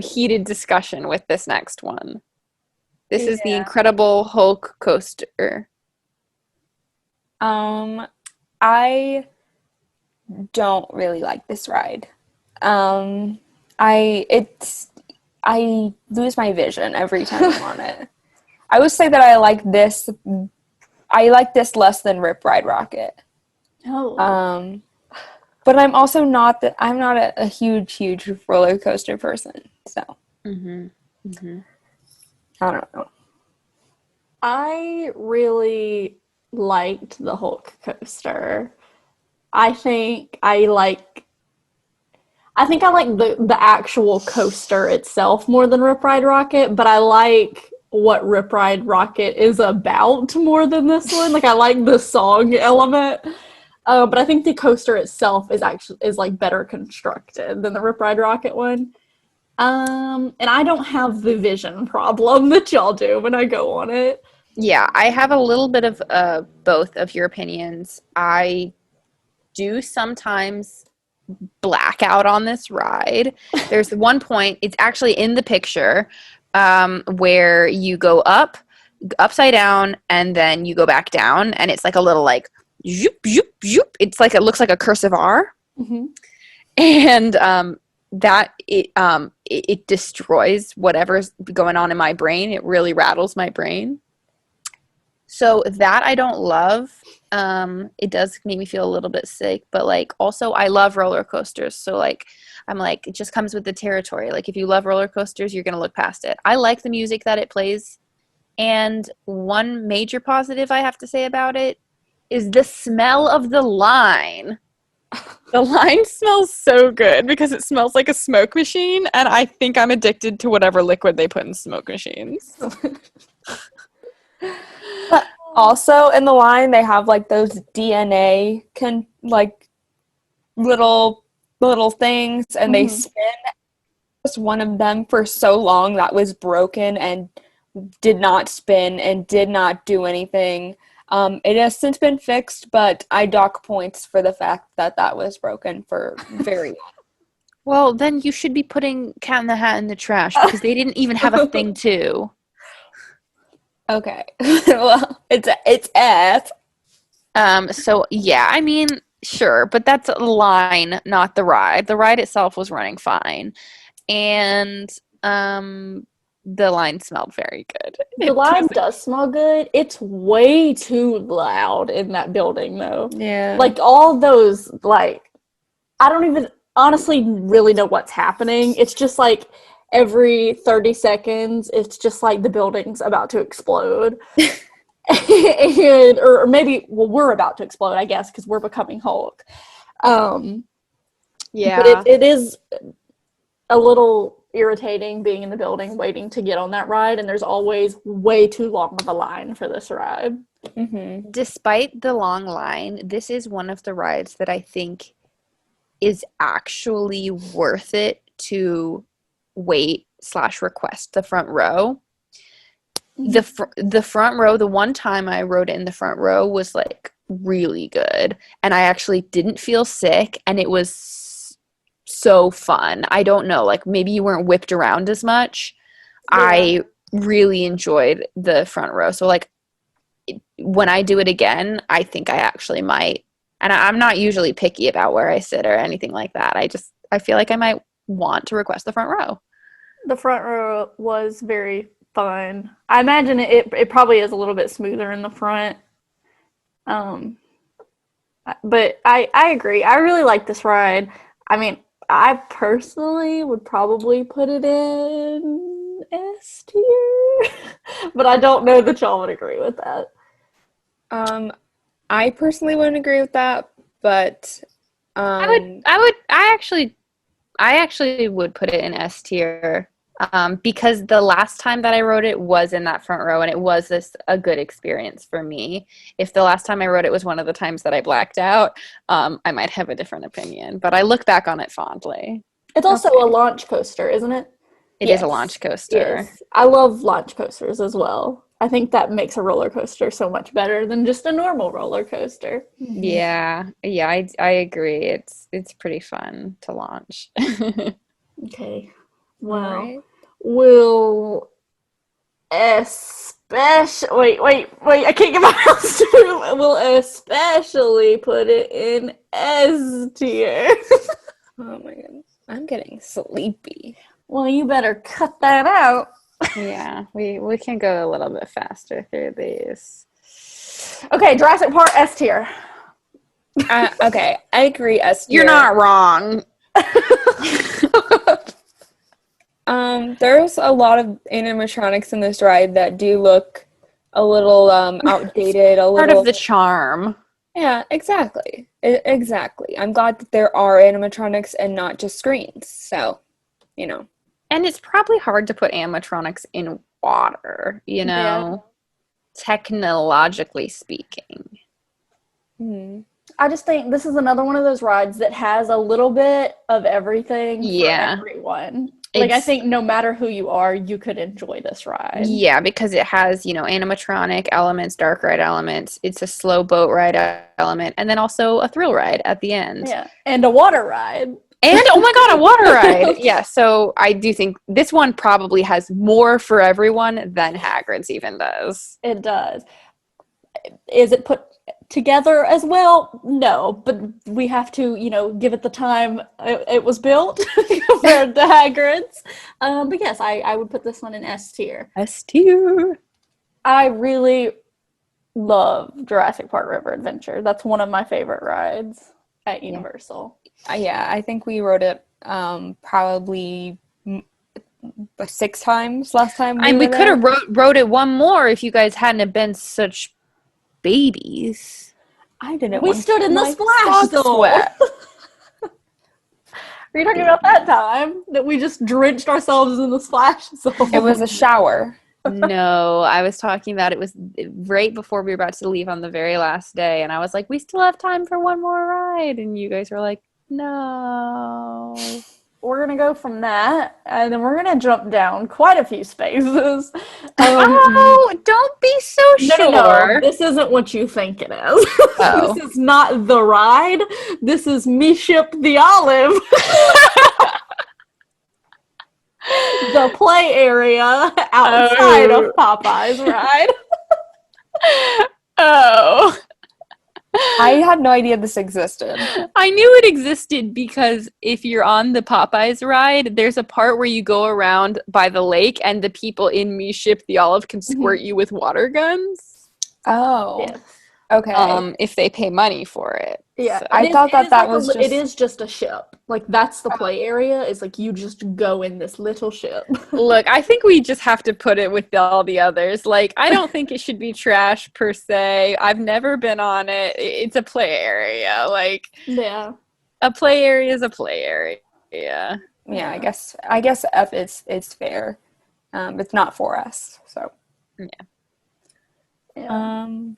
heated discussion with this next one. This is the Incredible Hulk coaster. I don't really like this ride. I lose my vision every time I'm on it. I would say that I like this less than Rip Ride Rocket. Oh. But I'm also not a huge roller coaster person. So I don't know. I really liked the Hulk coaster. I think I like the actual coaster itself more than Rip Ride Rocket, but I like what Rip Ride Rocket is about more than this one. Like, I like the song element, but I think the coaster itself is like better constructed than the Rip Ride Rocket one. And I don't have the vision problem that y'all do when I go on it. Yeah, I have a little bit of both of your opinions. I do sometimes black out on this ride. There's one point, it's actually in the picture, where you go upside down, and then you go back down, and it's like a little like zoop, zoop, zoop. It's like, it looks like a cursive R. Mm-hmm. And it destroys whatever's going on in my brain. It really rattles my brain. So that I don't love. It does make me feel a little bit sick, but like, also I love roller coasters. So like, I'm like, it just comes with the territory. Like, if you love roller coasters, you're going to look past it. I like the music that it plays. And one major positive I have to say about it is the smell of the line. The line smells so good because it smells like a smoke machine, and I think I'm addicted to whatever liquid they put in smoke machines. But also in the line, they have like those DNA little things, and they spin. Just one of them for so long that was broken and did not spin and did not do anything. It has since been fixed, but I dock points for the fact that was broken for very long. Well, then you should be putting Cat in the Hat in the trash because they didn't even have a thing too. Okay. Well, it's F. So yeah, I mean, sure, but that's a line, not the ride. The ride itself was running fine. And the line smelled very good. The line does smell good. It's way too loud in that building, though. Yeah. Like, all those, like, I don't even honestly really know what's happening. It's just like every 30 seconds, it's just like the building's about to explode. Or maybe, well, we're about to explode, I guess, because we're becoming Hulk. Yeah. But it is a little irritating being in the building waiting to get on that ride, and there's always way too long of a line for this ride. Mm-hmm. Despite the long line, this is one of the rides that I think is actually worth it to wait/request the front row. The front row, the one time I rode it in the front row was like really good, and I actually didn't feel sick, and it was so fun. I don't know, like, maybe you weren't whipped around as much. Yeah. I really enjoyed the front row. So like, when I do it again, I think I actually might. And I'm not usually picky about where I sit or anything like that. I feel like I might want to request the front row. The front row was very fun. I imagine it probably is a little bit smoother in the front. But I agree. I really like this ride. I mean, I personally would probably put it in S tier, but I don't know that y'all would agree with that. I personally wouldn't agree with that, but I actually would put it in S tier, because the last time that I rode it was in that front row, and it was a good experience for me. If the last time I rode it was one of the times that I blacked out, I might have a different opinion, but I look back on it fondly. It's also a launch coaster, isn't it? It is a launch coaster. Yes. I love launch coasters as well. I think that makes a roller coaster so much better than just a normal roller coaster. Yeah, I agree. It's pretty fun to launch. Okay. Well, Alright. we'll especially wait, I can't get my house to we'll especially put it in S tier. Oh my goodness. I'm getting sleepy. Well, you better cut that out. Yeah, we can go a little bit faster through these. Okay, Jurassic Park S tier. Okay, I agree, S tier. You're not wrong. There's a lot of animatronics in this ride that do look a little outdated, a Part little of the charm. Yeah, exactly. Exactly. I'm glad that there are animatronics and not just screens. So, you know. And it's probably hard to put animatronics in water, you know, technologically speaking. I just think this is another one of those rides that has a little bit of everything for everyone. Like, I think no matter who you are, you could enjoy this ride. Yeah, because it has, you know, animatronic elements, dark ride elements. It's a slow boat ride element, and then also a thrill ride at the end. Yeah, and a water ride. And, oh my God, a water ride. Yeah, so I do think this one probably has more for everyone than Hagrid's even does. It does. Is it put together as well? No, but we have to, you know, give it the time it was built compared to Hagrid's. But yes, I would put this one in S tier. S tier. I really love Jurassic Park River Adventure. That's one of my favorite rides at Universal. Yeah, I think we rode it probably 6 times last time We could have rode it one more if you guys hadn't have been such babies. I didn't. We stood in the splash zone. Are you talking about that time that we just drenched ourselves in the splash zone? It was a shower. No, I was talking about it was right before we were about to leave on the very last day, and I was like, we still have time for one more ride, and you guys were like, no. We're going to go from that, and then we're going to jump down quite a few spaces. Oh, don't be so sure. No, this isn't what you think it is. Oh. This is not the ride. This is Me Ship the Olive. The play area outside of Popeye's ride. Oh. I had no idea this existed. I knew it existed because if you're on the Popeyes ride, there's a part where you go around by the lake and the people in Me Ship the Olive can squirt you with water guns. Oh. Yes. Okay. If they pay money for it. Yeah. So. I thought that was just... It is just a ship. Like, that's the play area. It's like you just go in this little ship. Look, I think we just have to put it with all the others. Like, I don't think it should be trash per se. I've never been on it. It's a play area. Like, yeah. A play area is a play area. Yeah, I guess F it's fair. It's not for us. So. Yeah.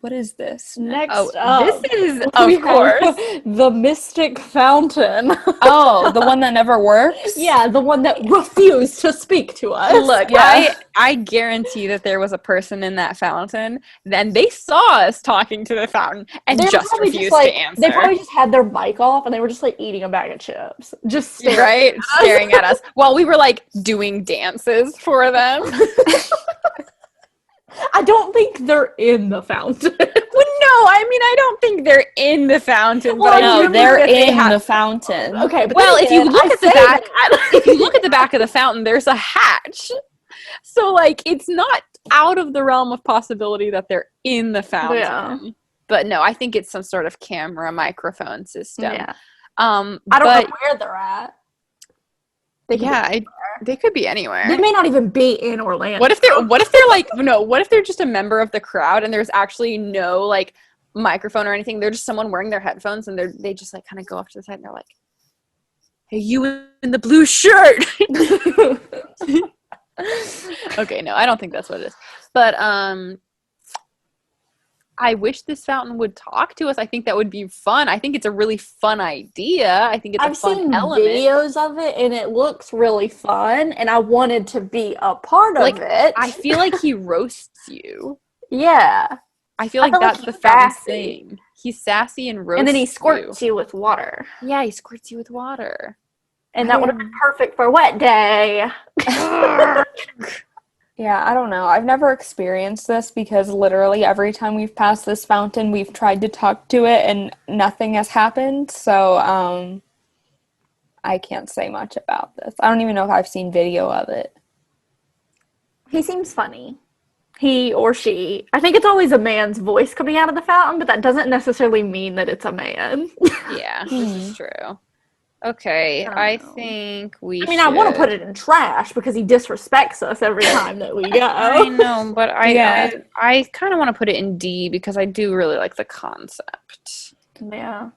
What is this? Next up, this is, of course, the Mystic Fountain. Oh, the one that never works? Yeah, the one that refused to speak to us. Look, yeah. I guarantee that there was a person in that fountain, then they saw us talking to the fountain and just refused to answer. They probably just had their mic off and they were just like eating a bag of chips. Just staring at us while we were like doing dances for them. I don't think they're in the fountain. Well, no, I mean, I don't think they're in the fountain. Well, no, they're in the fountain. Okay, but well, if you look at the back, if you look at the back of the fountain, there's a hatch. So, like, it's not out of the realm of possibility that they're in the fountain. Yeah. But no, I think it's some sort of camera microphone system. Yeah. I don't know where they're at. They could be anywhere. They may not even be in Orlando. What if they're just a member of the crowd and there's actually no like microphone or anything? They're just someone wearing their headphones and they just like kind of go off to the side and they're like, "Hey, you in the blue shirt." Okay, no, I don't think that's what it is. But I wish this fountain would talk to us. I think that would be fun. I think it's a really fun idea. I think it's a I've fun seen element. videos of it, and it looks really fun, and I wanted to be a part Like, of it. I feel like he roasts you. Yeah. I feel I like feel like that's the he's fountain's sassy. thing. He's sassy and roasts And then he squirts you with water. Yeah, he squirts you with water. And that would have been perfect for a wet day. Yeah, I don't know. I've never experienced this because literally every time we've passed this fountain, we've tried to talk to it and nothing has happened. So, I can't say much about this. I don't even know if I've seen video of it. He seems funny. He or she. I think it's always a man's voice coming out of the fountain, but that doesn't necessarily mean that it's a man. Yeah, this is true. Okay, I know. think we I mean, I want to put it in trash because he disrespects us every time that we go. I know, but Yeah. I kind of want to put it in D because I do really like the concept. Yeah.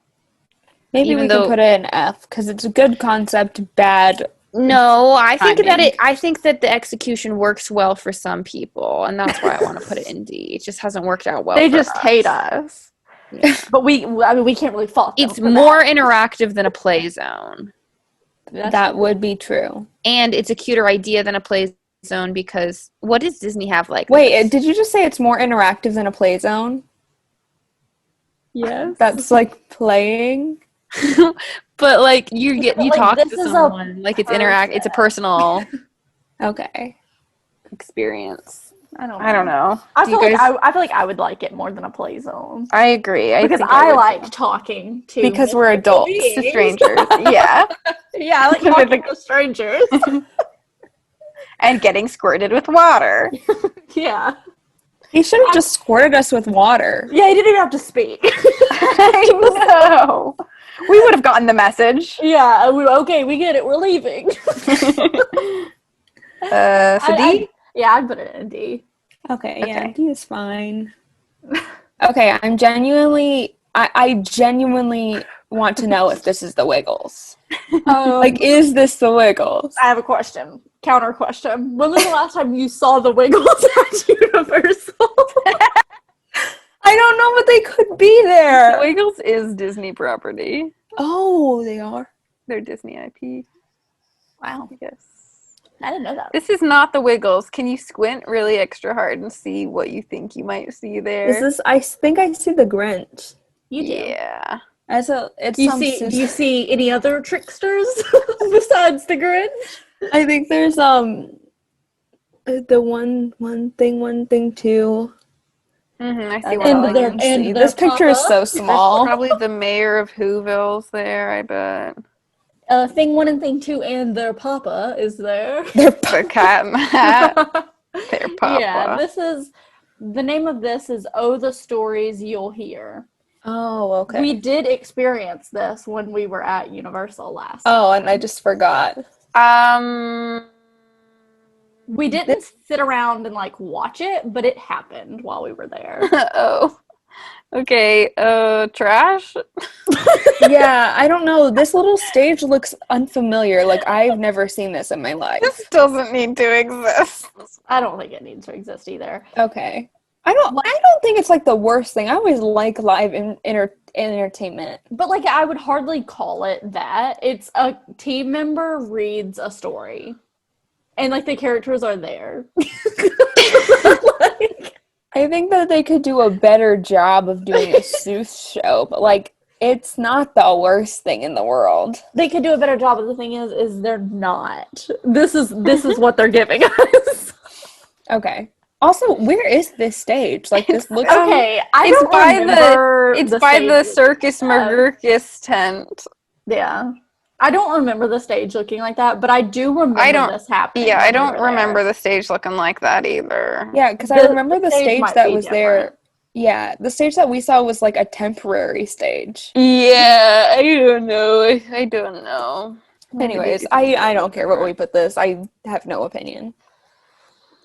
Maybe Even we though- can put it in F because it's a good concept, bad. No, I think Timing. I think that the execution works well for some people, and that's why I want to put it in D. It just hasn't worked out well. They for just hate us. Yeah. But we can't really fault them It's for more that. interactive than a play zone. That would be true. And it's a cuter idea than a play zone because what does Disney have like Wait, this? did you just say it's more interactive than a play zone? Yes. That's like playing. But like you like, talk this to is a someone like it's it's a personal Okay. experience. I don't know. I Do feel you like guys- I feel like I would like it more than a play zone. I agree. Because I like talking to Because we're mystical adults. beings. to strangers. Yeah. Yeah, I like talking to strangers. And getting squirted with water. Yeah. He should have just squirted us with water. Yeah, he didn't even have to speak. I know. We would have gotten the message. Yeah, okay, we get it. We're leaving. So D? Yeah, I'd put it in a D. Okay, yeah, Okay. D is fine. Okay, I genuinely want to know if this is the Wiggles. Like, is this the Wiggles? I have a question. Counter question. When was the last time you saw the Wiggles at Universal? I don't know, but they could be there. Wiggles is Disney property. Oh, they are. They're Disney IP. Wow. Yes. I didn't know that. This is not the Wiggles. Can you squint really extra hard and see what you think you might see there? Is this? I think I see the Grinch. You do. Yeah. It's You some see? Do you see any other tricksters besides the Grinch? I think there's the one thing two. I see And one. I their- can and see. their This picture is papa. so small. probably the mayor of Whoville's there, I bet. Thing 1 and thing 2 and their papa is there. The cat in the hat. Their papa. Yeah, the name of this is Oh, the Stories You'll Hear. Oh, okay. We did experience this when we were at Universal last. Oh, and I just forgot. We didn't sit around and like watch it, but it happened while we were there. Oh. Okay, trash? Yeah, I don't know. This little stage looks unfamiliar. Like, I've never seen this in my life. This doesn't need to exist. I don't think it needs to exist either. Okay. I don't think it's like the worst thing. I always like live entertainment. But like I would hardly call it that. It's a team member reads a story. And like the characters are there. I think that they could do a better job of doing a Seuss show, but like it's not the worst thing in the world. They could do a better job, but the thing is they're not. This is what they're giving us. Okay. Also, where is this stage? Like this looks Okay, It's by remember It's by stage the looking Circus like that. Mergurkus tent. Yeah. I don't remember the stage looking like that, but I do remember this happening. Yeah, I when we don't were remember there. the stage looking like that either. Yeah, because I The remember the stage stage might that be was different. there. Yeah, the stage that we saw was like a temporary stage. Yeah, I don't know. I don't know. Anyways, I don't care what we put this. I have no opinion.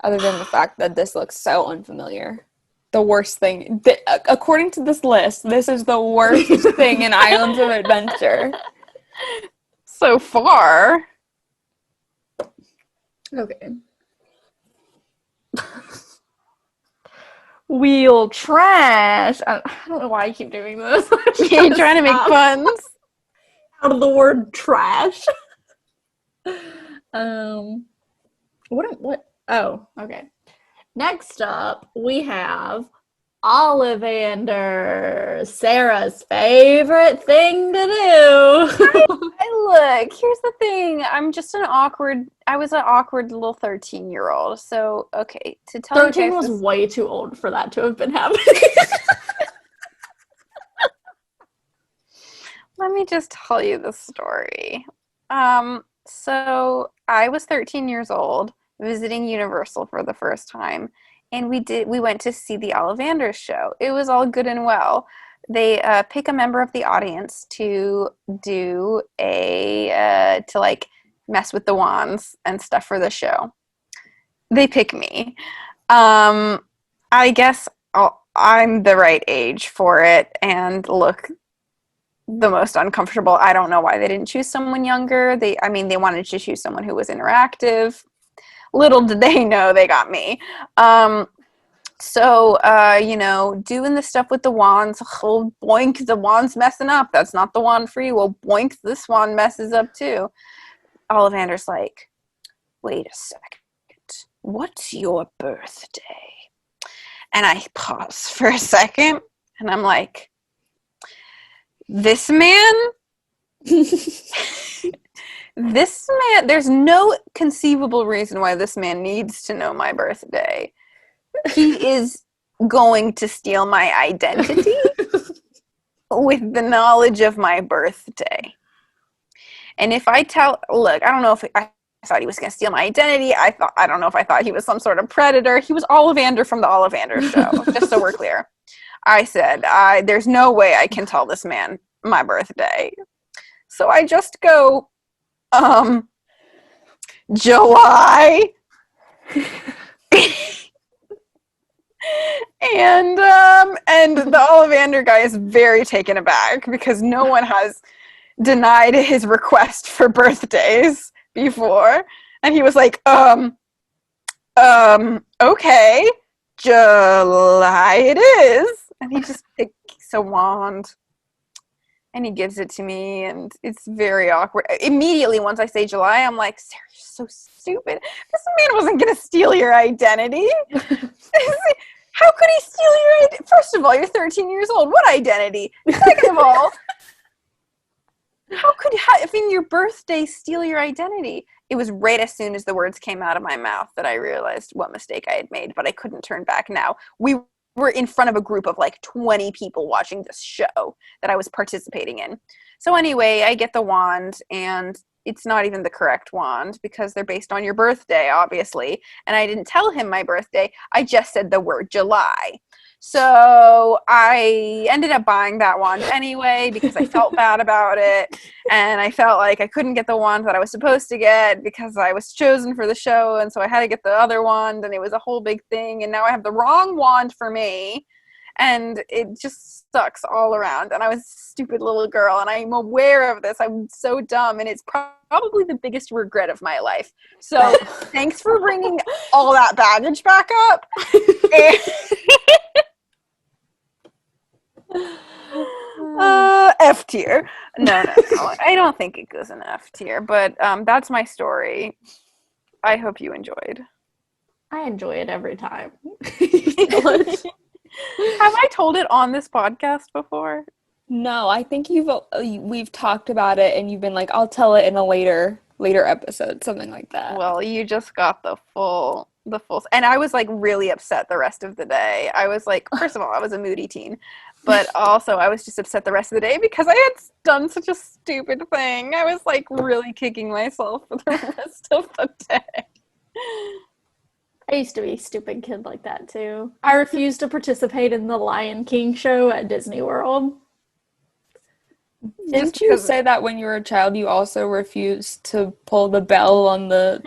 Other than the fact that this looks so unfamiliar. The worst thing. According to this list, this is the worst thing in Islands of Adventure. So far. Okay. wheel trash. I don't know why I keep doing this. You're trying to make puns. Out of the word trash. What? Oh, okay. Next up, we have Ollivander, Sarah's favorite thing to do. Look, here's the thing. I was an awkward little 13-year-old. So, okay, to tell 13 you guys was this, way too old for that to have been happening. let me just tell you the story. So I was 13 years old, visiting Universal for the first time, and we went to see the Ollivanders show. It was all good and well. They pick a member of the audience to do to like mess with the wands and stuff for the show. They pick me. I guess I'm the right age for it and look the most uncomfortable. I don't know why they didn't choose someone younger. They wanted to choose someone who was interactive. Little did they know they got me. So, doing the stuff with the wands, oh, boink, the wand's messing up. That's not the wand for you. Well, boink, this wand messes up too. Ollivander's like, wait a second. What's your birthday? And I pause for a second, and I'm like, this man, there's no conceivable reason why this man needs to know my birthday. He is going to steal my identity with the knowledge of my birthday. And if I look, I don't know if I thought he was going to steal my identity. I don't know if I thought he was some sort of predator. He was Ollivander from the Ollivander show, just so we're clear. I said, there's no way I can tell this man my birthday. So I just go, July. and the Ollivander guy is very taken aback because no one has denied his request for birthdays before. And he was like, okay, July it is. And he just picks a wand and he gives it to me, and it's very awkward. Immediately, once I say July, I'm like, Sarah, you're so stupid. This man wasn't going to steal your identity. How could he steal your identity? First of all, you're 13 years old. What identity? Second of all, how could your birthday steal your identity? It was right as soon as the words came out of my mouth that I realized what mistake I had made, but I couldn't turn back now. We were in front of a group of like 20 people watching this show that I was participating in. So anyway, I get the wand, and it's not even the correct wand because they're based on your birthday, obviously. And I didn't tell him my birthday. I just said the word July. So I ended up buying that wand anyway because I felt bad about it. And I felt like I couldn't get the wand that I was supposed to get because I was chosen for the show. And so I had to get the other wand, and it was a whole big thing. And now I have the wrong wand for me. And it just sucks all around. And I was a stupid little girl, and I'm aware of this. I'm so dumb, and it's probably the biggest regret of my life. So thanks for bringing all that baggage back up. F tier. No. I don't think it goes in F tier, but that's my story. I hope you enjoyed. I enjoy it every time. Have I told it on this podcast before? No, I think we've talked about it, and you've been like, I'll tell it in a later episode, something like that. Well, you just got the full, and I was like really upset the rest of the day. I was like, first of all, I was a moody teen, but also I was just upset the rest of the day because I had done such a stupid thing. I was like really kicking myself for the rest of the day. I used to be a stupid kid like that too. I refused to participate in the Lion King show at Disney World. Didn't you say that when you were a child you also refused to pull the bell on the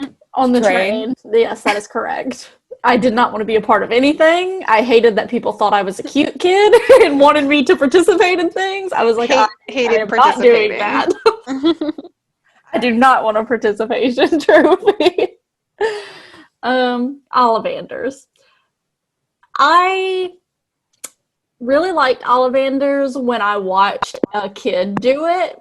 train? Yes, that is correct. I did not want to be a part of anything. I hated that people thought I was a cute kid and wanted me to participate in things. I was like, I am not doing that. I do not want a participation trophy. Ollivanders. I really liked Ollivanders when I watched a kid do it.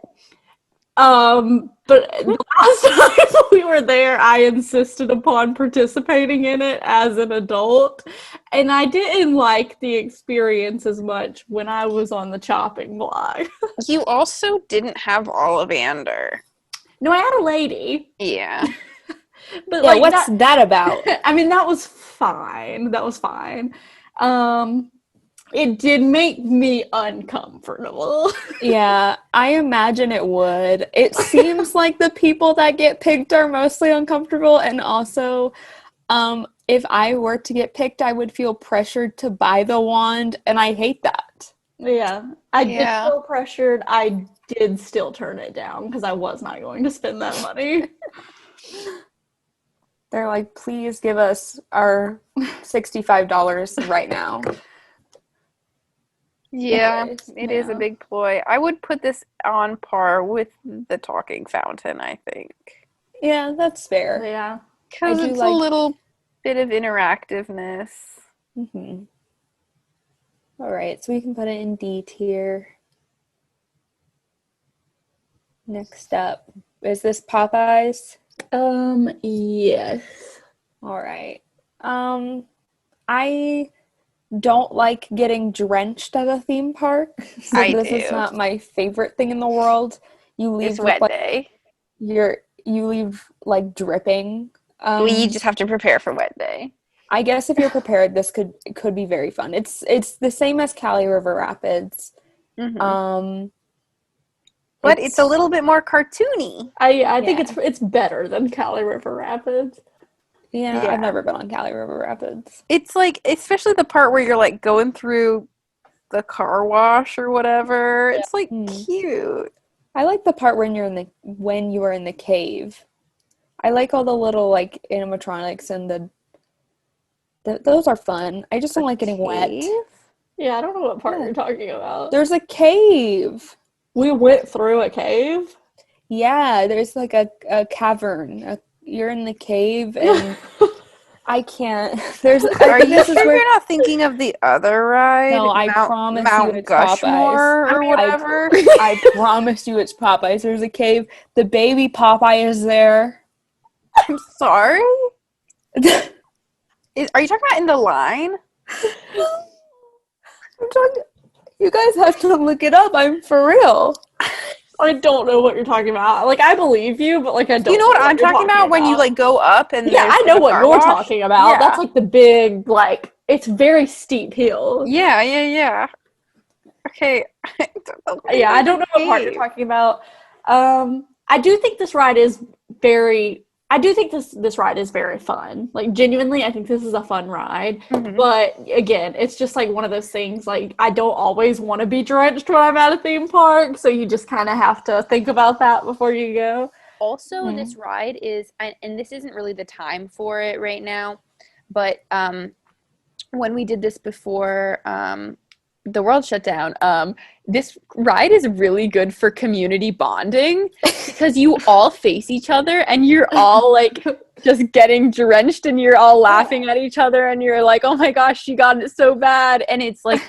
But the last time we were there, I insisted upon participating in it as an adult, and I didn't like the experience as much when I was on the chopping block. You also didn't have Ollivander. No, I had a lady, Yeah. but Yeah, like what's that about? I mean, that was fine. That was fine. It did make me uncomfortable. Yeah, I imagine it would. It seems like the people that get picked are mostly uncomfortable, and also, if I were to get picked, I would feel pressured to buy the wand, and I hate that. Yeah, I did Yeah. feel pressured. I did still turn it down because I was not going to spend that money. They're like, please give us our $65 right now. Yeah, Anyways, it is a yeah. big ploy. I would put this on par with the talking fountain, I think. Yeah, that's fair. Yeah. Because do it's like- a little bit of interactiveness. Mm-hmm. All right, so we can put it in D tier. Next up, is this Popeyes? Yes. All right. I don't like getting drenched at a theme park, so I this is do. not my favorite thing in the world. You leave It's with wet like day. you leave like dripping. We just have to prepare for wet day. I guess if you're prepared, this could be very fun. It's the same as Cali River Rapids. Mhm. But it's a little bit more cartoony. I think Yeah. it's better than Cali River Rapids. Yeah, Yeah. I've never been on Cali River Rapids. It's like, especially the part where you're like going through the car wash or whatever. It's like cute. I like the part when you are in the cave. I like all the little like animatronics and those are fun. I just don't like getting wet. Cave? Yeah, I don't know what part Yeah. you're talking about. There's a cave. We went through a cave. Yeah, there's like a cavern. You're in the cave and I can't. Are you sure you're not thinking of the other ride? No, I promise you Mount it's Gushmore Popeyes. or whatever. I promise you it's Popeyes. There's a cave. The baby Popeye is there. I'm sorry. Are you talking about in the line? You guys have to look it up. I'm for real. I don't know what you're talking about. Like, I believe you, but like I don't. You know what I'm you're talking about? When you like go up and Yeah, there's I know the what car you're wash? talking about. Yeah. That's like the big, like, it's very steep hill. Yeah. Okay. Yeah, I don't know what part you're talking about. I do think this ride is this ride is very fun. Like, genuinely, I think this is a fun ride. Mhm. But again, it's just like one of those things, like, I don't always want to be drenched when I'm at a theme park, so you just kind of have to think about that before you go. Also, this ride is, and this isn't really the time for it right now, but when we did this before the world shut down, this ride is really good for community bonding because you all face each other and you're all like just getting drenched and you're all laughing at each other and you're like, oh my gosh, she got it so bad. And it's like,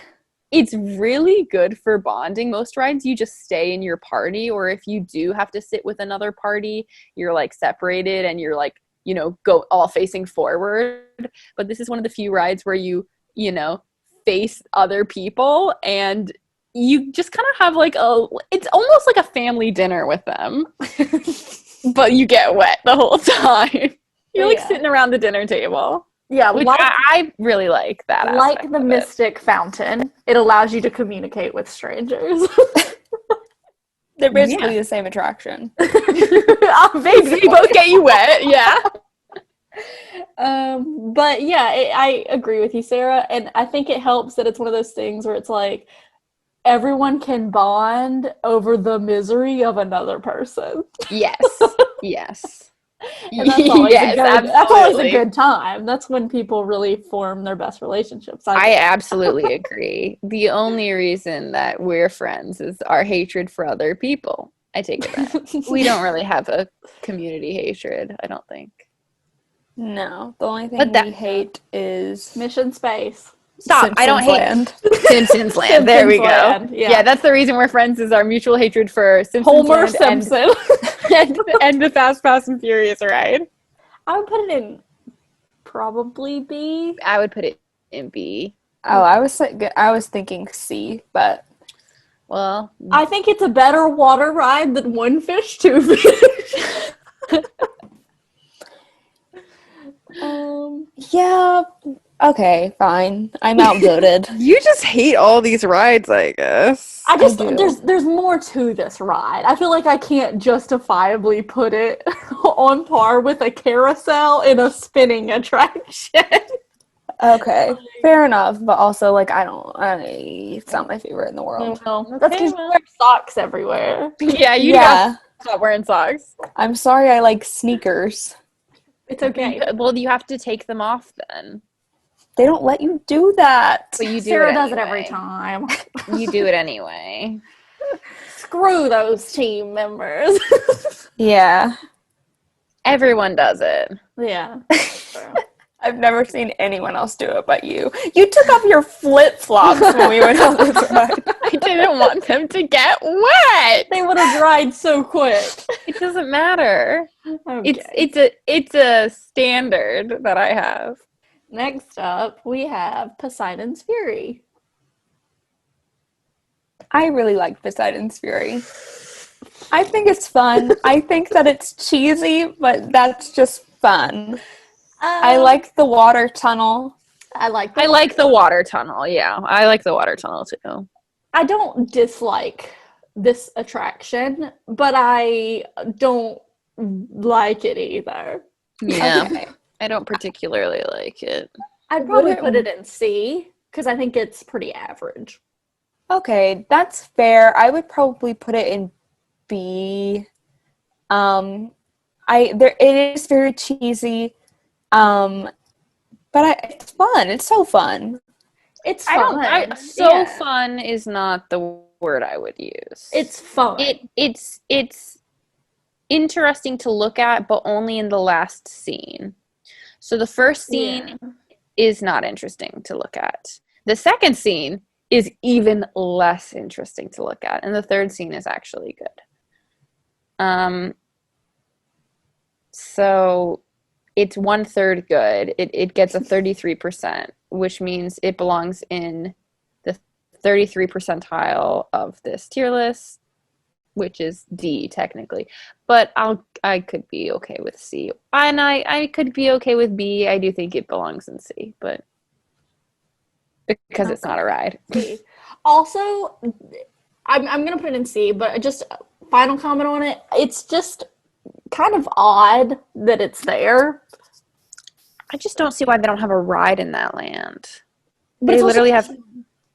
it's really good for bonding. Most rides you just stay in your party, or if you do have to sit with another party, you're like separated and you're like, you know, go all facing forward. But this is one of the few rides where you know, face other people and you just kind of have like it's almost like a family dinner with them. But you get wet the whole time. You're like sitting around the dinner table. Yeah, Which like, I really like that like aspect the of it. Mystic Fountain, it allows you to communicate with strangers. They're basically the same attraction. They both get you wet, yeah. But yeah, I agree with you, Sarah, and I think it helps that it's one of those things where it's like everyone can bond over the misery of another person. Yes. And that's always that's always a absolutely. good time. That's when people really form their best relationships. I absolutely agree. The only reason that we're friends is our hatred for other people. I take it back. We don't really have a community hatred, I don't think. No, the only thing But we hate is Mission Space. Stop. I don't hate Land. Simpsons Land. There we go. Land, Yeah. That's the reason we're friends, is our mutual hatred for Simpsons Homer Land Simpson. and the Fast and Furious ride. I would put it in probably B. I would put it in B. Oh, I was thinking C, but Well, I think it's a better water ride than One Fish, Two Fish. yeah. Okay, fine. I'm outvoted. you just hate all these rides, I guess. I just do. there's more to this ride. I feel like I can't justifiably put it on par with a carousel in a spinning attraction. Okay, fair enough. But also, like, it's not my favorite in the world. That's because you wear socks everywhere. Yeah, you Yeah, stop wearing socks. I'm sorry. I like sneakers. It's okay. Well, you have to take them off then. They don't let you do that. But you do Sarah it does it anyway. every time. You do it anyway. Screw those team members. Yeah, Everyone does it. Yeah. I've never seen anyone else do it but you. You took off your flip flops when we went on this ride. I didn't want them to get wet. They would have dried so quick. It doesn't matter. Okay. It's a standard that I have. Next up, we have Poseidon's Fury. I really like Poseidon's Fury. I think it's fun. I think that it's cheesy, but that's just fun. I like the water tunnel. I like the water tunnel. Yeah, I like the water tunnel too. I don't dislike this attraction, but I don't like it either. Yeah, Okay. I don't particularly like it. I'd probably put it in C because I think it's pretty average. Okay, that's fair. I would probably put it in B. It is very cheesy. But it's fun. It's so fun. It's fun. Fun is not the word I would use. It's fun. It's interesting to look at, but only in the last scene. So the first scene is not interesting to look at. The second scene is even less interesting to look at, and the third scene is actually good. So it's 1/3 good. It gets a 33%, which means it belongs in the 33 percentile of this tier list, which is D technically. But I could be okay with C, and I could be okay with B. I do think it belongs in C, but because it's not a ride. C. Also, I'm gonna put it in C, but just final comment on it. It's just kind of odd that it's there. I just don't see why they don't have a ride in that land. But They it's literally also have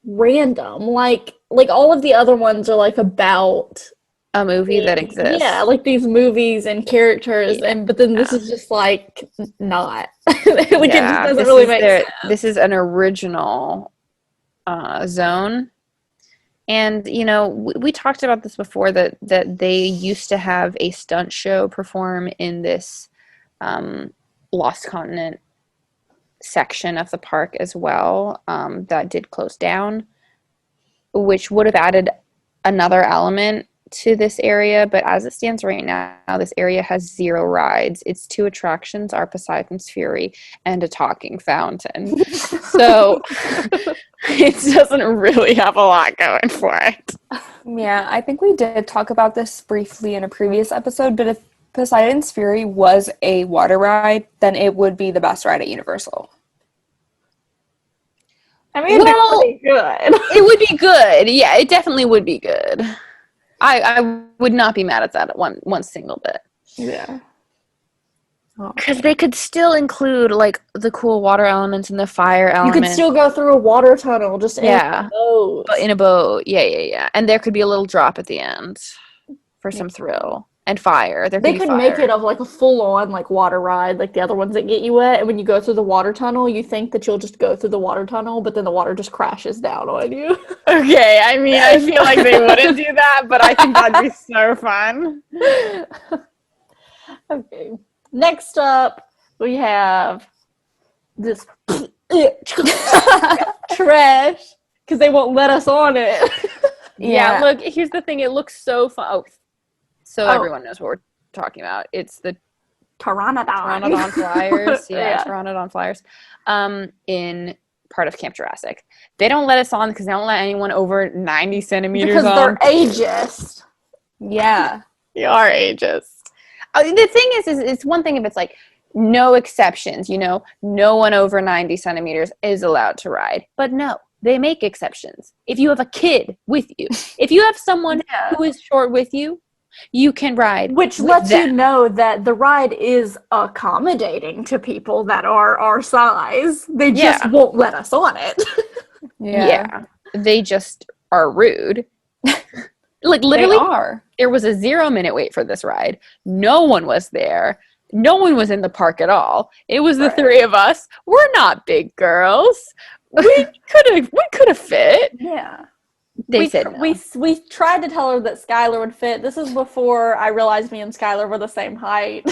random. Like all of the other ones are like about a movie that exists. Yeah, like these movies and characters, but then this is just like not. It just doesn't really make sense. This is an original zone. And, we talked about this before, that they used to have a stunt show perform in this Lost Continent section of the park as well, that did close down, which would have added another element to this area. But as it stands right now, this area has 0 rides. Its 2 attractions are Poseidon's Fury and a talking fountain. So it doesn't really have a lot going for it. Yeah, I think we did talk about this briefly in a previous episode, but if Poseidon's Fury was a water ride, then it would be the best ride at Universal. I mean, it'd be pretty good. It would be good. Yeah, it definitely would be good. I would not be mad at that one single bit. Yeah. Because they could still include, like, the cool water elements and the fire element. You could still go through a water tunnel just in a boat. In a boat. Yeah. And there could be a little drop at the end for some thrill. And fire. They could make it of like a full-on like water ride, like the other ones that get you wet. And when you go through the water tunnel, you think that you'll just go through the water tunnel, but then the water just crashes down on you. Okay, I mean, I feel like they wouldn't do that, but I think that'd be so fun. Okay. Next up, we have this trash, because they won't let us on it. Yeah, look, here's the thing. It looks so fun. Oh, so Oh. everyone knows what we're talking about. It's the Pteranodon. Pteranodon Flyers. Yeah. Pteranodon Flyers. In part of Camp Jurassic. They don't let us on because they don't let anyone over 90 centimeters Because on. they're ageist. Yeah. They are ageist. The thing is it's one thing if it's like no exceptions, you know, no one over 90 centimeters is allowed to ride. But no, they make exceptions. If you have a kid with you, if you have someone who is short with you, you can ride. Which with lets you them. know that the ride is accommodating to people that are our size. They just won't let us on it. Yeah. They just are rude. Like literally, They are. there was a 0-minute wait for this ride. No one was there. No one was in the park at all. It was the three of us. We're not big girls. We could have fit. Yeah. They said no. We tried to tell her that Skylar would fit. This is before I realized me and Skylar were the same height.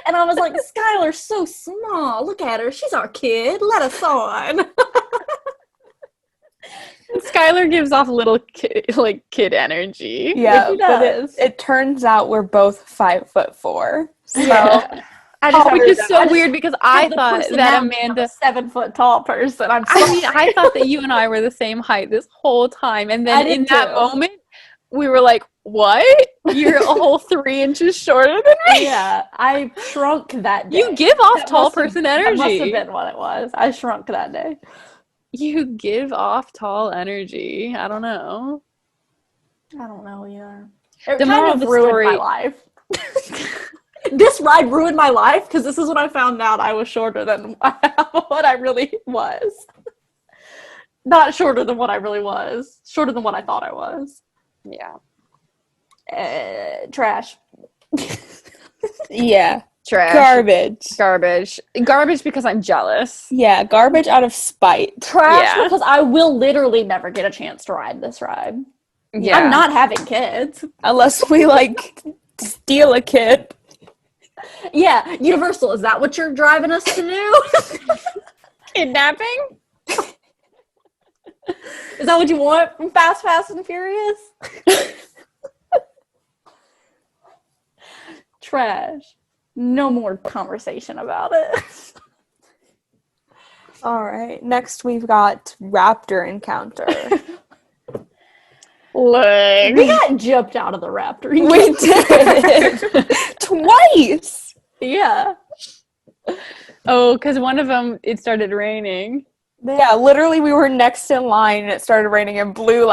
And I was like, Skylar's so small. Look at her. She's our kid. Let us on. Skylar gives off little kid energy. Yeah, She but does. it turns out we're both 5'4". So Which is so weird because I thought that Amanda, 7-foot tall person. I thought that you and I were the same height this whole time, and then in that moment, we were like, "What? You're a whole 3 inches shorter than me." Yeah, I shrunk that day. You give off tall person energy. That must have been what it was. I shrunk that day. You give off tall energy. I don't know. I don't know either. It The moral of the ruined story- my life. This ride ruined my life because this is when I found out I was shorter than what I really was. Not shorter than what I really was. Shorter than what I thought I was. Yeah. Trash. yeah, Trash. garbage. Garbage because I'm jealous. Yeah, garbage out of spite. Trash Yeah. because I will literally never get a chance to ride this ride. Yeah. I'm not having kids. Unless we steal a kid. Yeah, Universal, is that what you're driving us to do? Kidnapping? Is that what you want from Fast and Furious? Trash. No more conversation about it. All right. Next, we've got raptor encounter. Look. We got jumped out of the raptor. We did twice. Yeah. Oh, because one of them, it started raining. Yeah, literally, we were next in line, and it started raining, and Blue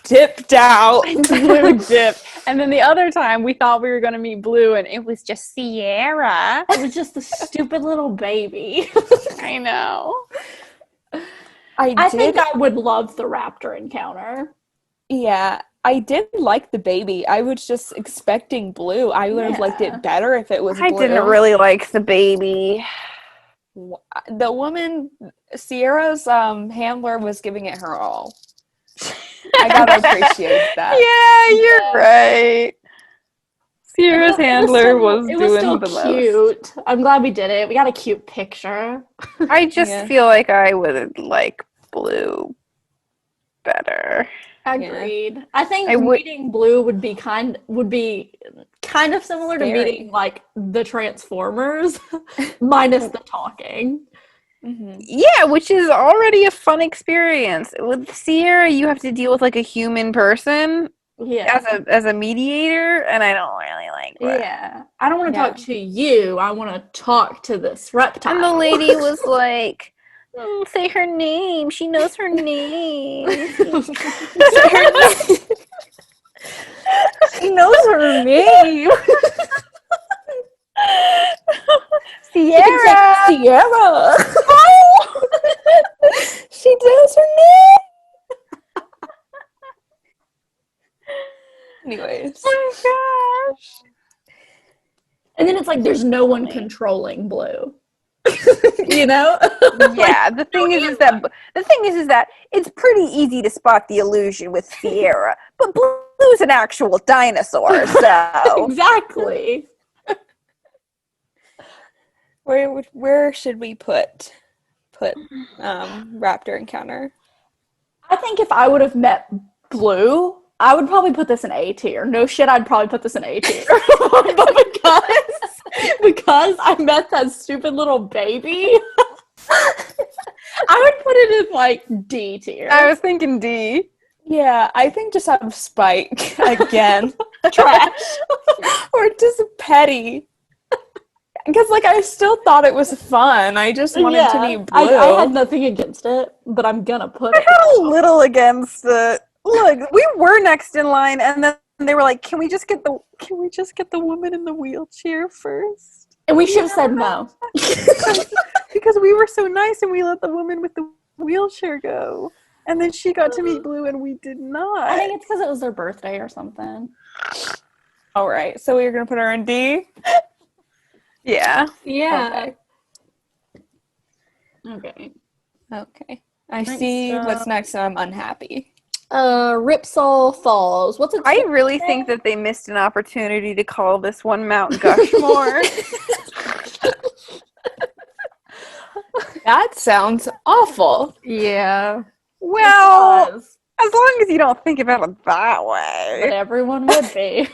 dipped out. Blue dipped. And then the other time, we thought we were going to meet Blue, and it was just Sierra. It was just a stupid little baby. I know. I think I would love the raptor encounter. Yeah, I did like the baby. I was just expecting Blue. I would have liked it better if it was Blue. I didn't really like the baby. The woman, Sierra's handler, was giving it her all. I gotta appreciate that. Yeah, you're right. Sierra's handler was It doing was still the most. cute. I'm glad we did it. We got a cute picture. I just feel like I would like Blue better. Agreed. I think I would- meeting Blue would be kind of similar to Scary. meeting the Transformers, minus the talking. Mm-hmm. Yeah, which is already a fun experience. With Sierra, you have to deal with a human person Yeah. as a mediator, and I don't really like that. Yeah. I don't want to talk to you. I want to talk to this reptile. And the lady was like, say her name. She knows her name. She knows her name. Sierra. Sierra. She knows her name. Anyways. Oh my gosh. And then it's there's no one controlling Blue. You know? Yeah, the thing is that it's pretty easy to spot the illusion with Sierra, but Blue's an actual dinosaur, so Exactly. Where should we put Raptor Encounter? I think if I would have met Blue, I would probably put this in A tier. No shit, I'd probably put this in A tier. But because I met that stupid little baby, I would put it in like D tier. I was thinking D. Yeah, I think just out of spite again. Trash. Or just petty. Because, like, I still thought it was fun. I just wanted to be Blue. I had nothing against it, but I'm gonna put I it. had a little against it. Look, we were next in line, and then they were like, "Can we just get the woman in the wheelchair first?" And we should have said no. Because we were so nice, and we let the woman with the wheelchair go, and then she got to meet Blue, and we did not. I think it's because it was their birthday or something. All right, so we're going to put her in D? Yeah. Yeah. Okay. Okay. I Next see up. what's next, and I'm unhappy. Ripsaw Falls. What's it? I really think that they missed an opportunity to call this one Mount Gushmore. That sounds awful. Yeah. Well, as long as you don't think about it that but way. everyone would be.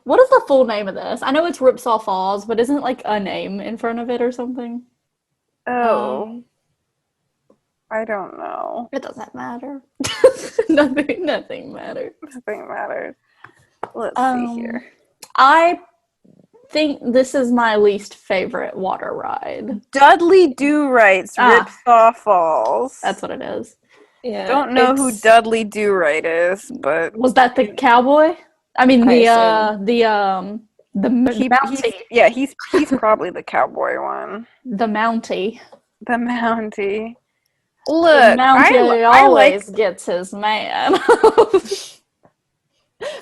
What is the full name of this? I know it's Ripsaw Falls, but isn't like a name in front of it or something? Oh, I don't know. It doesn't matter. Nothing matters. Nothing matters. Let's see here. I think this is my least favorite water ride. Dudley Do Right's Ripsaw Falls. That's what it is. Yeah. Don't know who Dudley Do Right is, but Was that the cowboy? I mean, the Mountie. He's probably the cowboy one. The Mountie. The Mountie. The Look, Mountie I always like gets his man.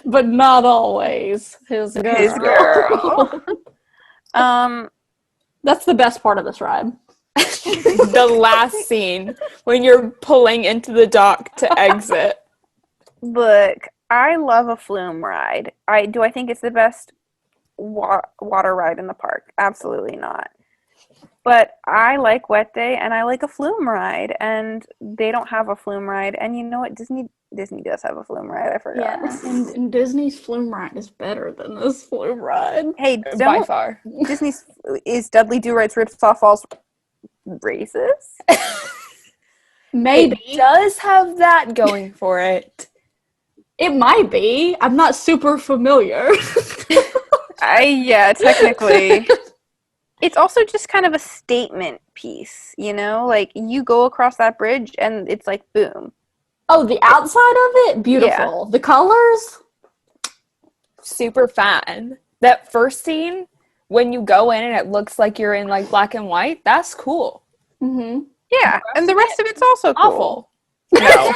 But not always his girl. his girl. That's the best part of this ride. The last scene when you're pulling into the dock to exit. Look, I love a flume ride. I think it's the best water ride in the park. Absolutely not. But I like Wet Day and I like a flume ride, and they don't have a flume ride. And you know what? Disney does have a flume ride. I forgot. Yeah, and Disney's flume ride is better than this flume ride. Hey, By far. Is Dudley Do Right's Ripsaw Falls racist? Maybe. It does have that going for it. It might be. I'm not super familiar. Yeah, technically. It's also just kind of a statement piece, you know? Like, you go across that bridge and it's like, boom. Oh, the outside of it? Beautiful. Yeah. The colors? Super fan. That first scene, when you go in and it looks like you're in, like, black and white, that's cool. Mm-hmm. Yeah, and the rest of it's also cool. Awful. No,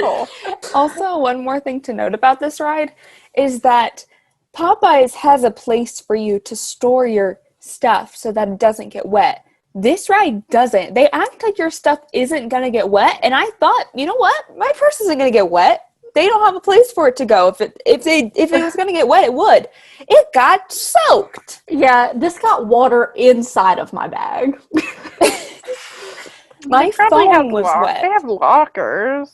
awful. Also, one more thing to note about this ride is that Popeyes has a place for you to store your stuff so that it doesn't get wet. This ride doesn't. They act like your stuff isn't gonna get wet, and I thought, you know what? My purse isn't gonna get wet. They don't have a place for it to go. If it was gonna get wet, it would. It got soaked. Yeah, this got water inside of my bag. My phone was wet. They have lockers.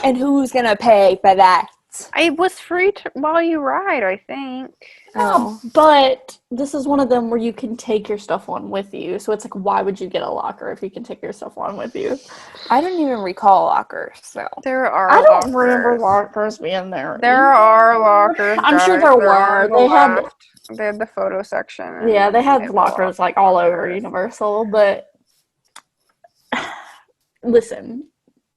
And who's gonna pay for that? It was free while you ride, I think. Oh. But this is one of them where you can take your stuff on with you. So it's like, why would you get a locker if you can take your stuff on with you? I don't even recall lockers, so. There are I don't lockers. remember lockers being there. There are lockers. I'm sure guys. there were. They had the photo section. Yeah, they had lockers like all over Universal, but listen,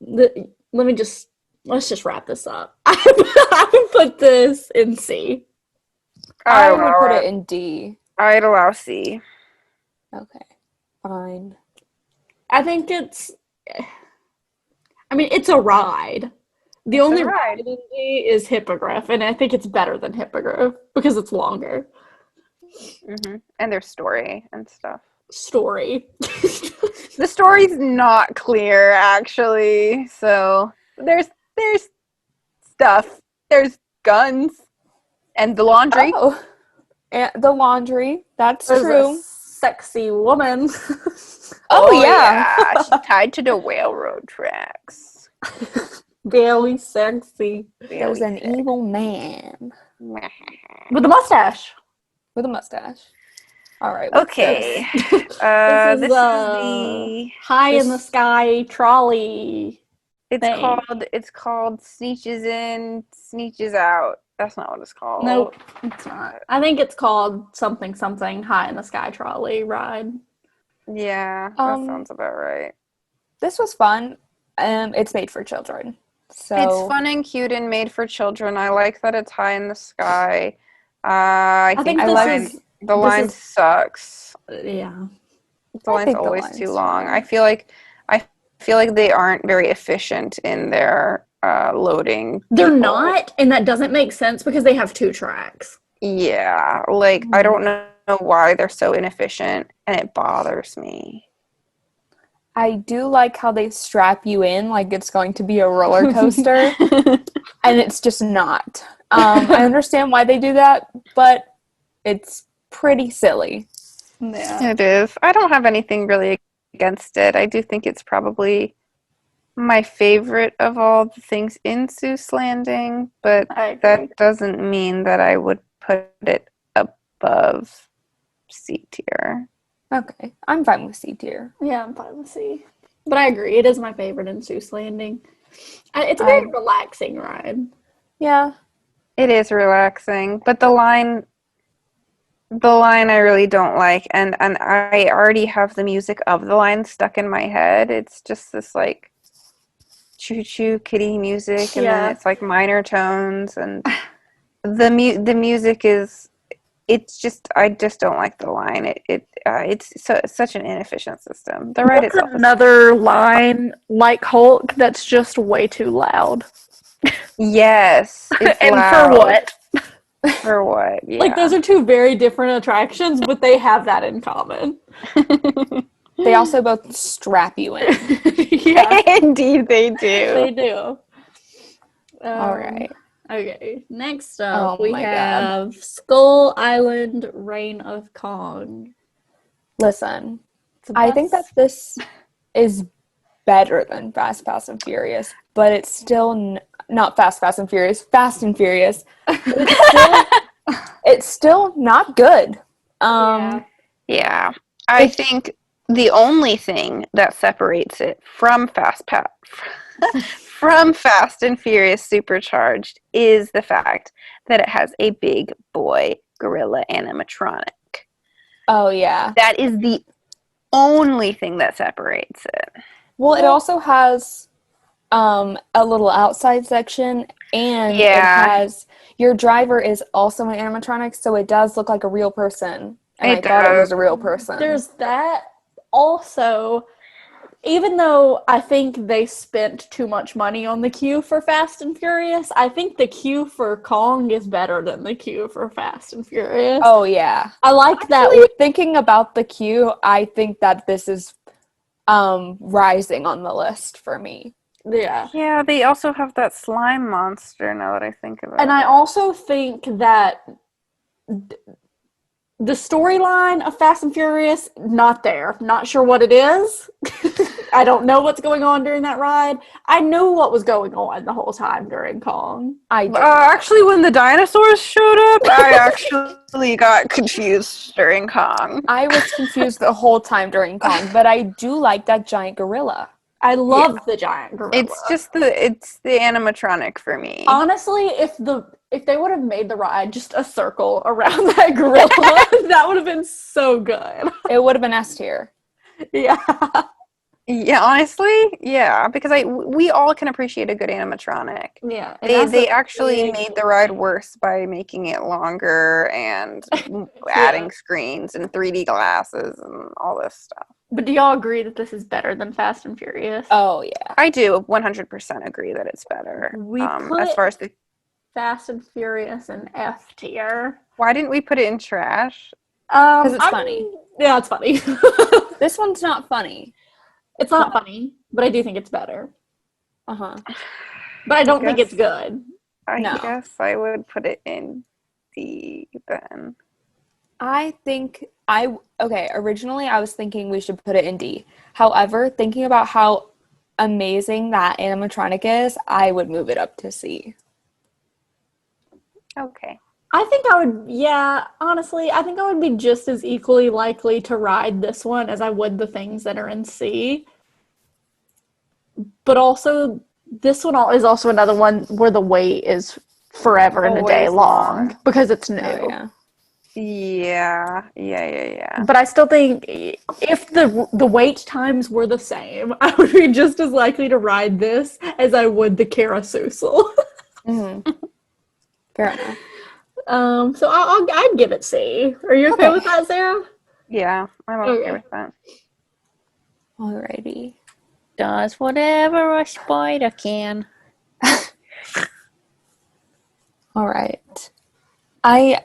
let's just wrap this up. I would put this in C. I would put it in D. I'd allow C. Okay, fine. I think it's a ride. The only ride in D is Hippogriff, and I think it's better than Hippogriff because it's longer. Mm-hmm. And there's story and stuff. Story. The story's not clear, actually. So there's stuff. There's guns. And the laundry. Oh, and the laundry. That's There's true. a sexy woman. Oh, yeah. She's tied to the railroad tracks. Very sexy. There's an evil man With a mustache. with a mustache. All right. What's Okay. this? This is the high in the sky trolley. thing. It's called Sneeches In, Sneeches Out. That's not what it's called. Nope, it's not. I think it's called something high in the sky trolley ride. Yeah, that sounds about right. This was fun. It's made for children. So It's fun and cute and made for children. I like that it's high in the sky. I think the line sucks. Yeah. The line's always too long. I feel like they aren't very efficient in their loading. They're not, and that doesn't make sense because they have 2 tracks. Yeah, like I don't know why they're so inefficient, and it bothers me. I do like how they strap you in like it's going to be a roller coaster, and it's just not. I understand why they do that, but it's pretty silly. Yeah. It is. I don't have anything really against it. I do think it's probably my favorite of all the things in Seuss Landing, but that doesn't mean that I would put it above C tier. Okay, I'm fine with C tier. Yeah, I'm fine with C. But I agree, it is my favorite in Seuss Landing. It's a very relaxing ride. Yeah. It is relaxing, but the line I really don't like, and I already have the music of the line stuck in my head. It's just this like choo-choo kitty music, and then it's like minor tones, and the music is, it's just, I just don't like the line. It's such an inefficient system. The ride itself is another line like Hulk that's just way too loud. yes, it's And loud. for what? For what? Yeah. Like, those are 2 very different attractions, but they have that in common. They also both strap you in. Yeah, Indeed, they do. they do. All right. Okay, next up Oh we my God. have Skull Island Reign of Kong. Listen, It's the I think that best- this is better than Fast and Furious, but it's still not Fast and Furious. Fast and Furious. It's still not good. Yeah. I think the only thing that separates it from Fast and Furious Supercharged is the fact that it has a big boy gorilla animatronic. Oh yeah. That is the only thing that separates it. Well, it also has a little outside section, and it has your driver is also an animatronic, so it does look like a real person. And I thought it was a real person. There's that. Also, even though I think they spent too much money on the queue for Fast and Furious, I think the queue for Kong is better than the queue for Fast and Furious. Oh yeah. I like that. Thinking about the queue, I think that this is rising on the list for me. Yeah. Yeah, they also have that slime monster now that I think about it. And I also think that the storyline of Fast and Furious, not there. Not sure what it is. I don't know what's going on during that ride. I knew what was going on the whole time during Kong. Actually, when the dinosaurs showed up, I actually got confused during Kong. I was confused the whole time during Kong, but I do like that giant gorilla. I love the giant gorilla. It's just the animatronic for me. Honestly, if they would have made the ride just a circle around that gorilla, that would have been so good. It would have been S tier. Yeah. Yeah, honestly, yeah, because we all can appreciate a good animatronic. Yeah. They actually made the ride worse by making it longer and adding screens and 3D glasses and all this stuff. But do y'all agree that this is better than Fast and Furious? Oh yeah. I do 100% agree that it's better. We as far as the Fast and Furious in F tier. Why didn't we put it in trash? Because it's funny. Yeah, it's funny. This one's not funny. It's not funny, but I do think it's better. Uh-huh. But I don't think it's good. I No. guess I would put it in C then. I think originally I was thinking we should put it in D. However, thinking about how amazing that animatronic is, I would move it up to C. Okay. I think honestly, I think I would be just as equally likely to ride this one as I would the things that are in C. But also, this one is also another one where the wait is forever and a day Always long long. because it's new. Oh, yeah. Yeah. But I still think if the wait times were the same, I would be just as likely to ride this as I would the carousel. Mm-hmm. Fair enough. So I'd give it C. Are you okay with that, Sarah? Yeah, I'm okay with that. Alrighty. Does whatever a spider can. All right. I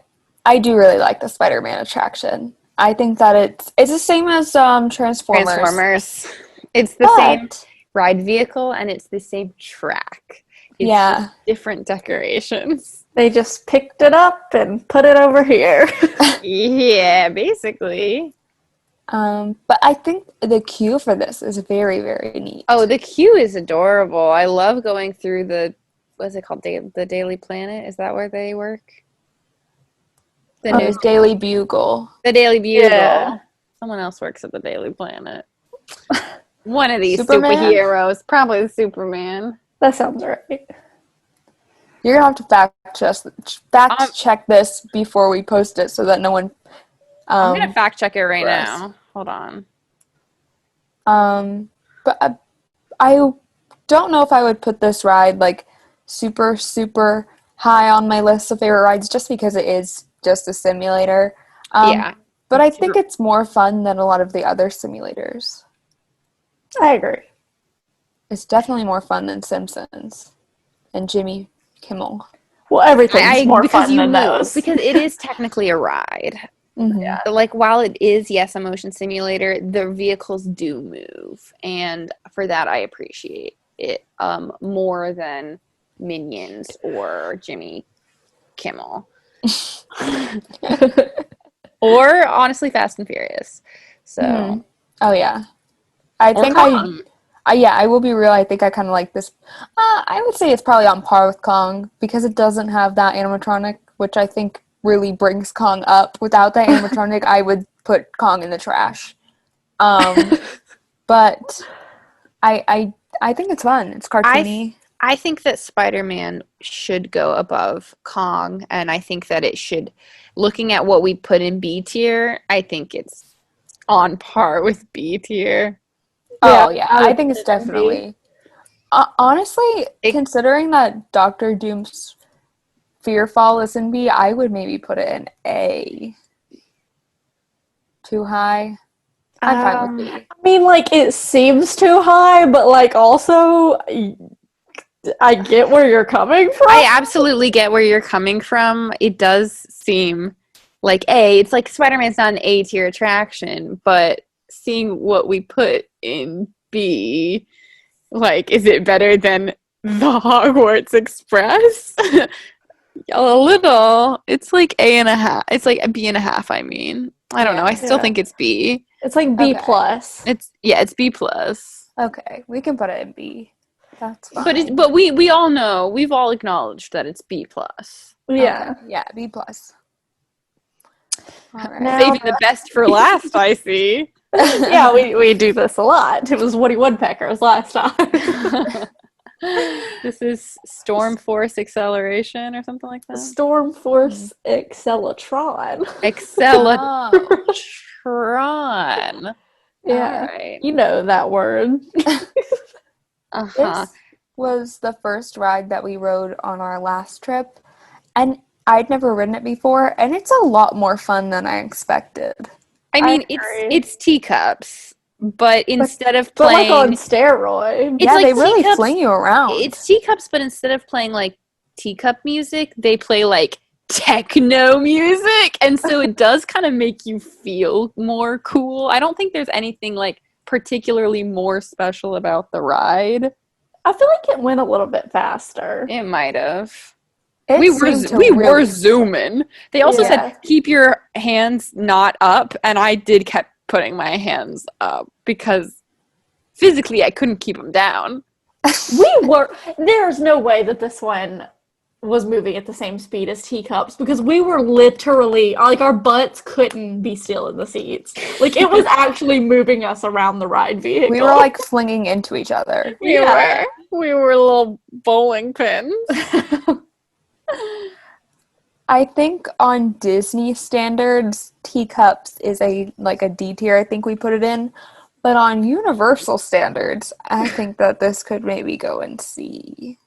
do really like the Spider-Man attraction. I think that it's the same as Transformers. It's the same But ride vehicle and it's the same track. It's yeah. just different decorations. They just picked it up and put it over here. Yeah, basically. But I think the queue for this is very, very neat. Oh, the queue is adorable. I love going through what's it called? The Daily Planet? Is that where they work? The Daily Bugle. The Daily Bugle. Yeah. Someone else works at the Daily Planet. One of these Superman? superheroes. Probably the Superman. That sounds right. You're gonna have to fact check this before we post it so that no one. I'm gonna fact check it right for us. now. Hold on. But I don't know if I would put this ride like super, super high on my list of favorite rides just because it is just a simulator. Yeah. But I think it's more fun than a lot of the other simulators. I agree. It's definitely more fun than Simpsons and Jimmy Kimmel. Well, everything's more fun than move, those. because it is technically a ride. Mm-hmm. Yeah. Like, while it is, yes, a motion simulator, the vehicles do move. And for that, I appreciate it more than Minions or Jimmy Kimmel. Or, honestly, Fast and Furious. So, Mhm. Oh, yeah. I or think Kong. I will be real. I think I kind of like this. I would say it's probably on par with Kong because it doesn't have that animatronic, which I think really brings Kong up. Without that animatronic, I would put Kong in the trash. But I think it's fun. It's cartoony. I think that Spider-Man should go above Kong, and I think that it should, looking at what we put in B tier, I think it's on par with B tier. Oh, yeah. I I would think put it's it in B. definitely. Honestly, considering that Dr. Doom's Fearfall is in B, I would maybe put it in A. Too high? I'm fine with B. I mean, like, it seems too high, but, like, also, I get where you're coming from. I absolutely get where you're coming from. It does seem like it's like Spider-Man's not an A tier attraction, but seeing what we put in B, like, is it better than the Hogwarts Express? A little. It's like A and a half. It's like a B and a half, I mean. I don't know. I still think it's B. It's like B Okay. plus. It's B plus. Okay, we can put it in B. That's fine. But we all know, we've all acknowledged that it's B plus. Yeah. Okay, yeah, B plus. All right. Now- Saving the best for last, I see. Yeah, we do this a lot. It was Woody Woodpecker's last time. This is Storm Force Acceleration or something like that. Storm Force Accelatron. Acceleratron. Yeah. Alright. You know that word. Uh-huh. This was the first ride that we rode on our last trip, and I'd never ridden it before, and it's a lot more fun than I expected. I mean, agree. it's teacups, but instead of But like playing, on steroids. It's Yeah, like they really teacups- fling you around. it's teacups, but instead of playing like teacup music, they play like techno music, and so it does kind of make you feel more cool. I don't think there's anything like particularly more special about the ride. I feel like it went a little bit faster. It might have. It we seemed to were really zooming. They also Yeah. said keep your hands not up, and I did kept putting my hands up because physically I couldn't keep them down. There's no way that this one was moving at the same speed as teacups because we were literally, like, our butts couldn't be still in the seats. Like, it was actually moving us around the ride vehicle. We were like flinging into each other. We were little bowling pins. I think on Disney standards, teacups is a D tier. I think we put it in. But on Universal standards, I think that this could maybe go in C.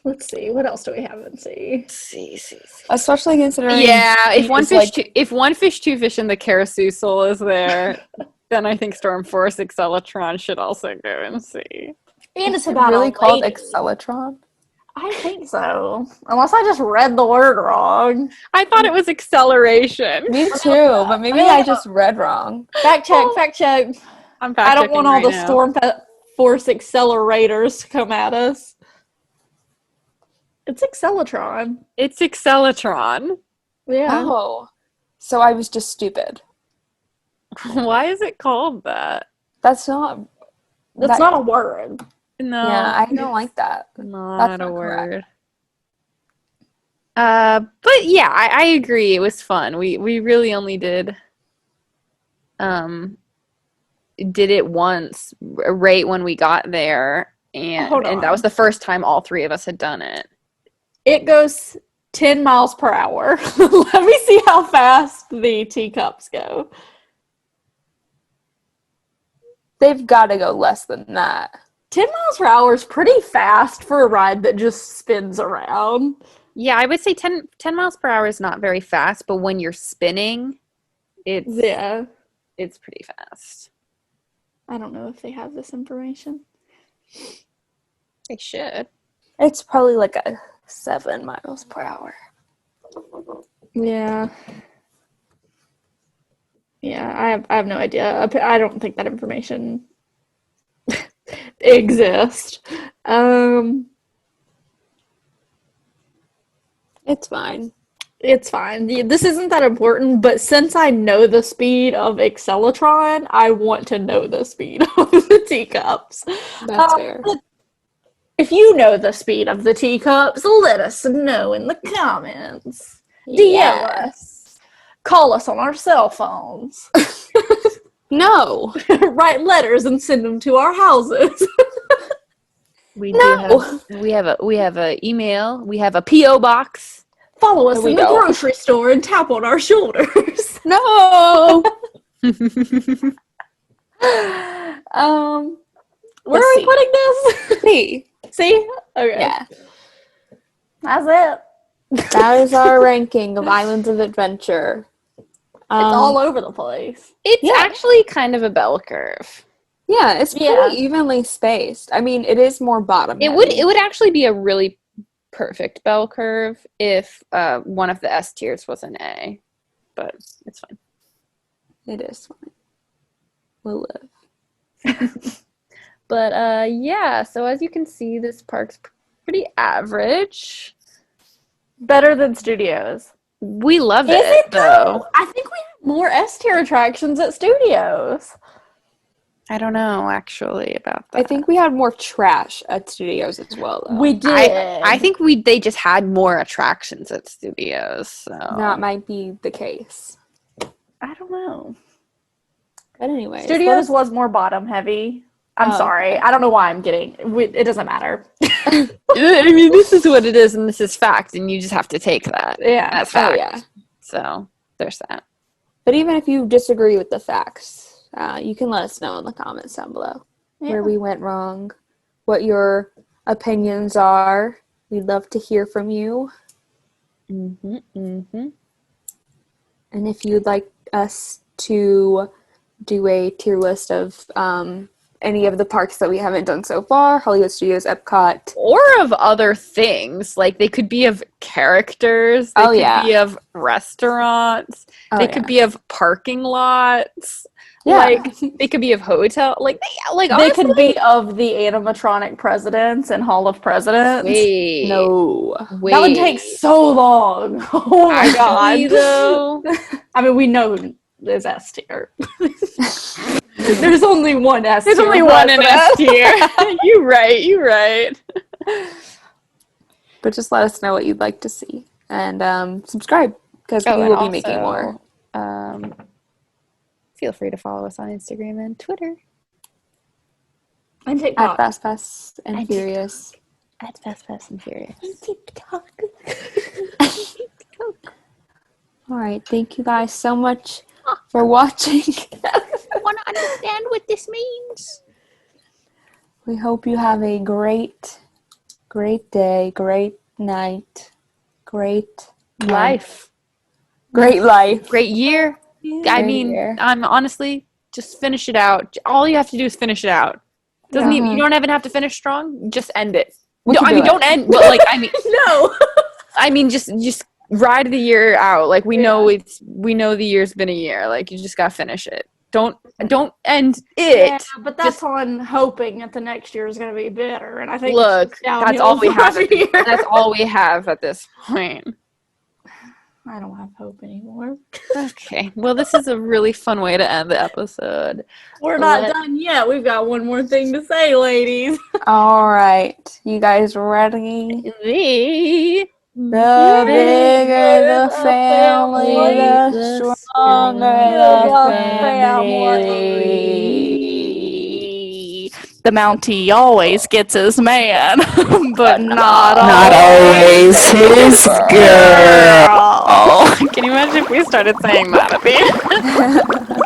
Let's see, what else do we have in C? See. Especially considering Yeah, if it one is, fish, if one fish, two fish, and the carousel is there, then I think Storm Force Accelatron should also go in C. And it's it about really a called lady. Accelatron. I think so. Unless I just read the word wrong. I thought it was acceleration. Me too, but maybe I just read wrong. Fact check. I'm I don't fact-checking want all right the now. Storm Force accelerators to come at us. It's Accelatron. It's Accelatron. Yeah. Oh. So I was just stupid. Why is it called that? That's not That's not a word. No. Yeah, I don't like that. Not That's a not correct. word. But yeah, I agree. It was fun. We really only did it once, right when we got there, Hold and that on. was the first time all three of us had done it. It goes 10 miles per hour. Let me see how fast the teacups go. They've got to go less than that. 10 miles per hour is pretty fast for a ride that just spins around. Yeah, I would say 10 miles per hour is not very fast, but when you're spinning, it's pretty fast. I don't know if they have this information. They should. It's probably like a 7 miles per hour. Yeah. Yeah, I have no idea. I don't think that information exists. It's fine. It's fine. This isn't that important, but since I know the speed of Accelatron, I want to know the speed of the teacups. That's fair. If you know the speed of the teacups, let us know in the comments. DM us. Call us on our cell phones. No. Write letters and send them to our houses. We have a email. We have a PO box. Follow us we in the don't. grocery store and tap on our shoulders. No. Where are we putting this? C. See? Okay. Yeah. That's it. That is our ranking of Islands of Adventure. It's all over the place. It's actually kind of a bell curve. Yeah, it's pretty evenly spaced. I mean, it is more bottom. It would actually be a really perfect bell curve if one of the S tiers was an A, but it's fine. It is fine. We'll live. But yeah, so as you can see, this park's pretty average. Better than Studios. We love Is it though. I think we have more S tier attractions at Studios. I don't know actually about that. I think we had more trash at Studios as well, though. We did. I think they just had more attractions at Studios. So That might be the case. I don't know. But anyway. Studios was more bottom heavy. I'm sorry. okay. I don't know why I'm getting... It doesn't matter. I mean, this is what it is, and this is fact, and you just have to take that. Yeah. That's fact. yeah. So there's that. But even if you disagree with the facts, you can let us know in the comments down below where we went wrong, what your opinions are. We'd love to hear from you. Mm-hmm, mm-hmm. And if you'd like us to do a tier list of any of the parks that we haven't done so far, Hollywood Studios, Epcot. Or of other things. Like, they could be of characters. They Oh, could yeah. be of restaurants. Oh, They yeah. could be of parking lots. Yeah. Like, they could be of hotel. Like, They honestly, could be of the animatronic presidents and Hall of Presidents. wait. No. That would take so long. Oh my Actually, god. though. I mean, we know who is S tier. There's only one S tier. There's only one in S president. tier. You right. But just let us know what you'd like to see. And subscribe, because we will be making more. Feel free to follow us on Instagram and Twitter. And At TikTok. Fast Fast and And Furious. At Fast and Furious. TikTok. All right. Thank you guys so much for watching. I want to understand what this means. We hope you have a great day, great night, great Life. Great life. Great year. I Great mean, year. I'm honestly, just finish it out. All you have to do is finish it out. Doesn't even, you don't even have to finish strong. Just end it. We No, can I do mean, it. don't end. But like, I mean, No. I mean, just ride the year out. Like, we know the year's been a year. Like, you just gotta finish it. Don't end it. Yeah, but that's on hoping that the next year is going to be better. And I think Look, it's that's all we have. downhill from here. That's all we have at this point. I don't have hope anymore. Okay. Well, this is a really fun way to end the episode. We're not Let- done yet. We've got one more thing to say, ladies. All right. You guys ready? The The bigger the family, the stronger the family. The Mountie always gets his man, but not Not always his girl. Can you imagine if we started saying that at the end?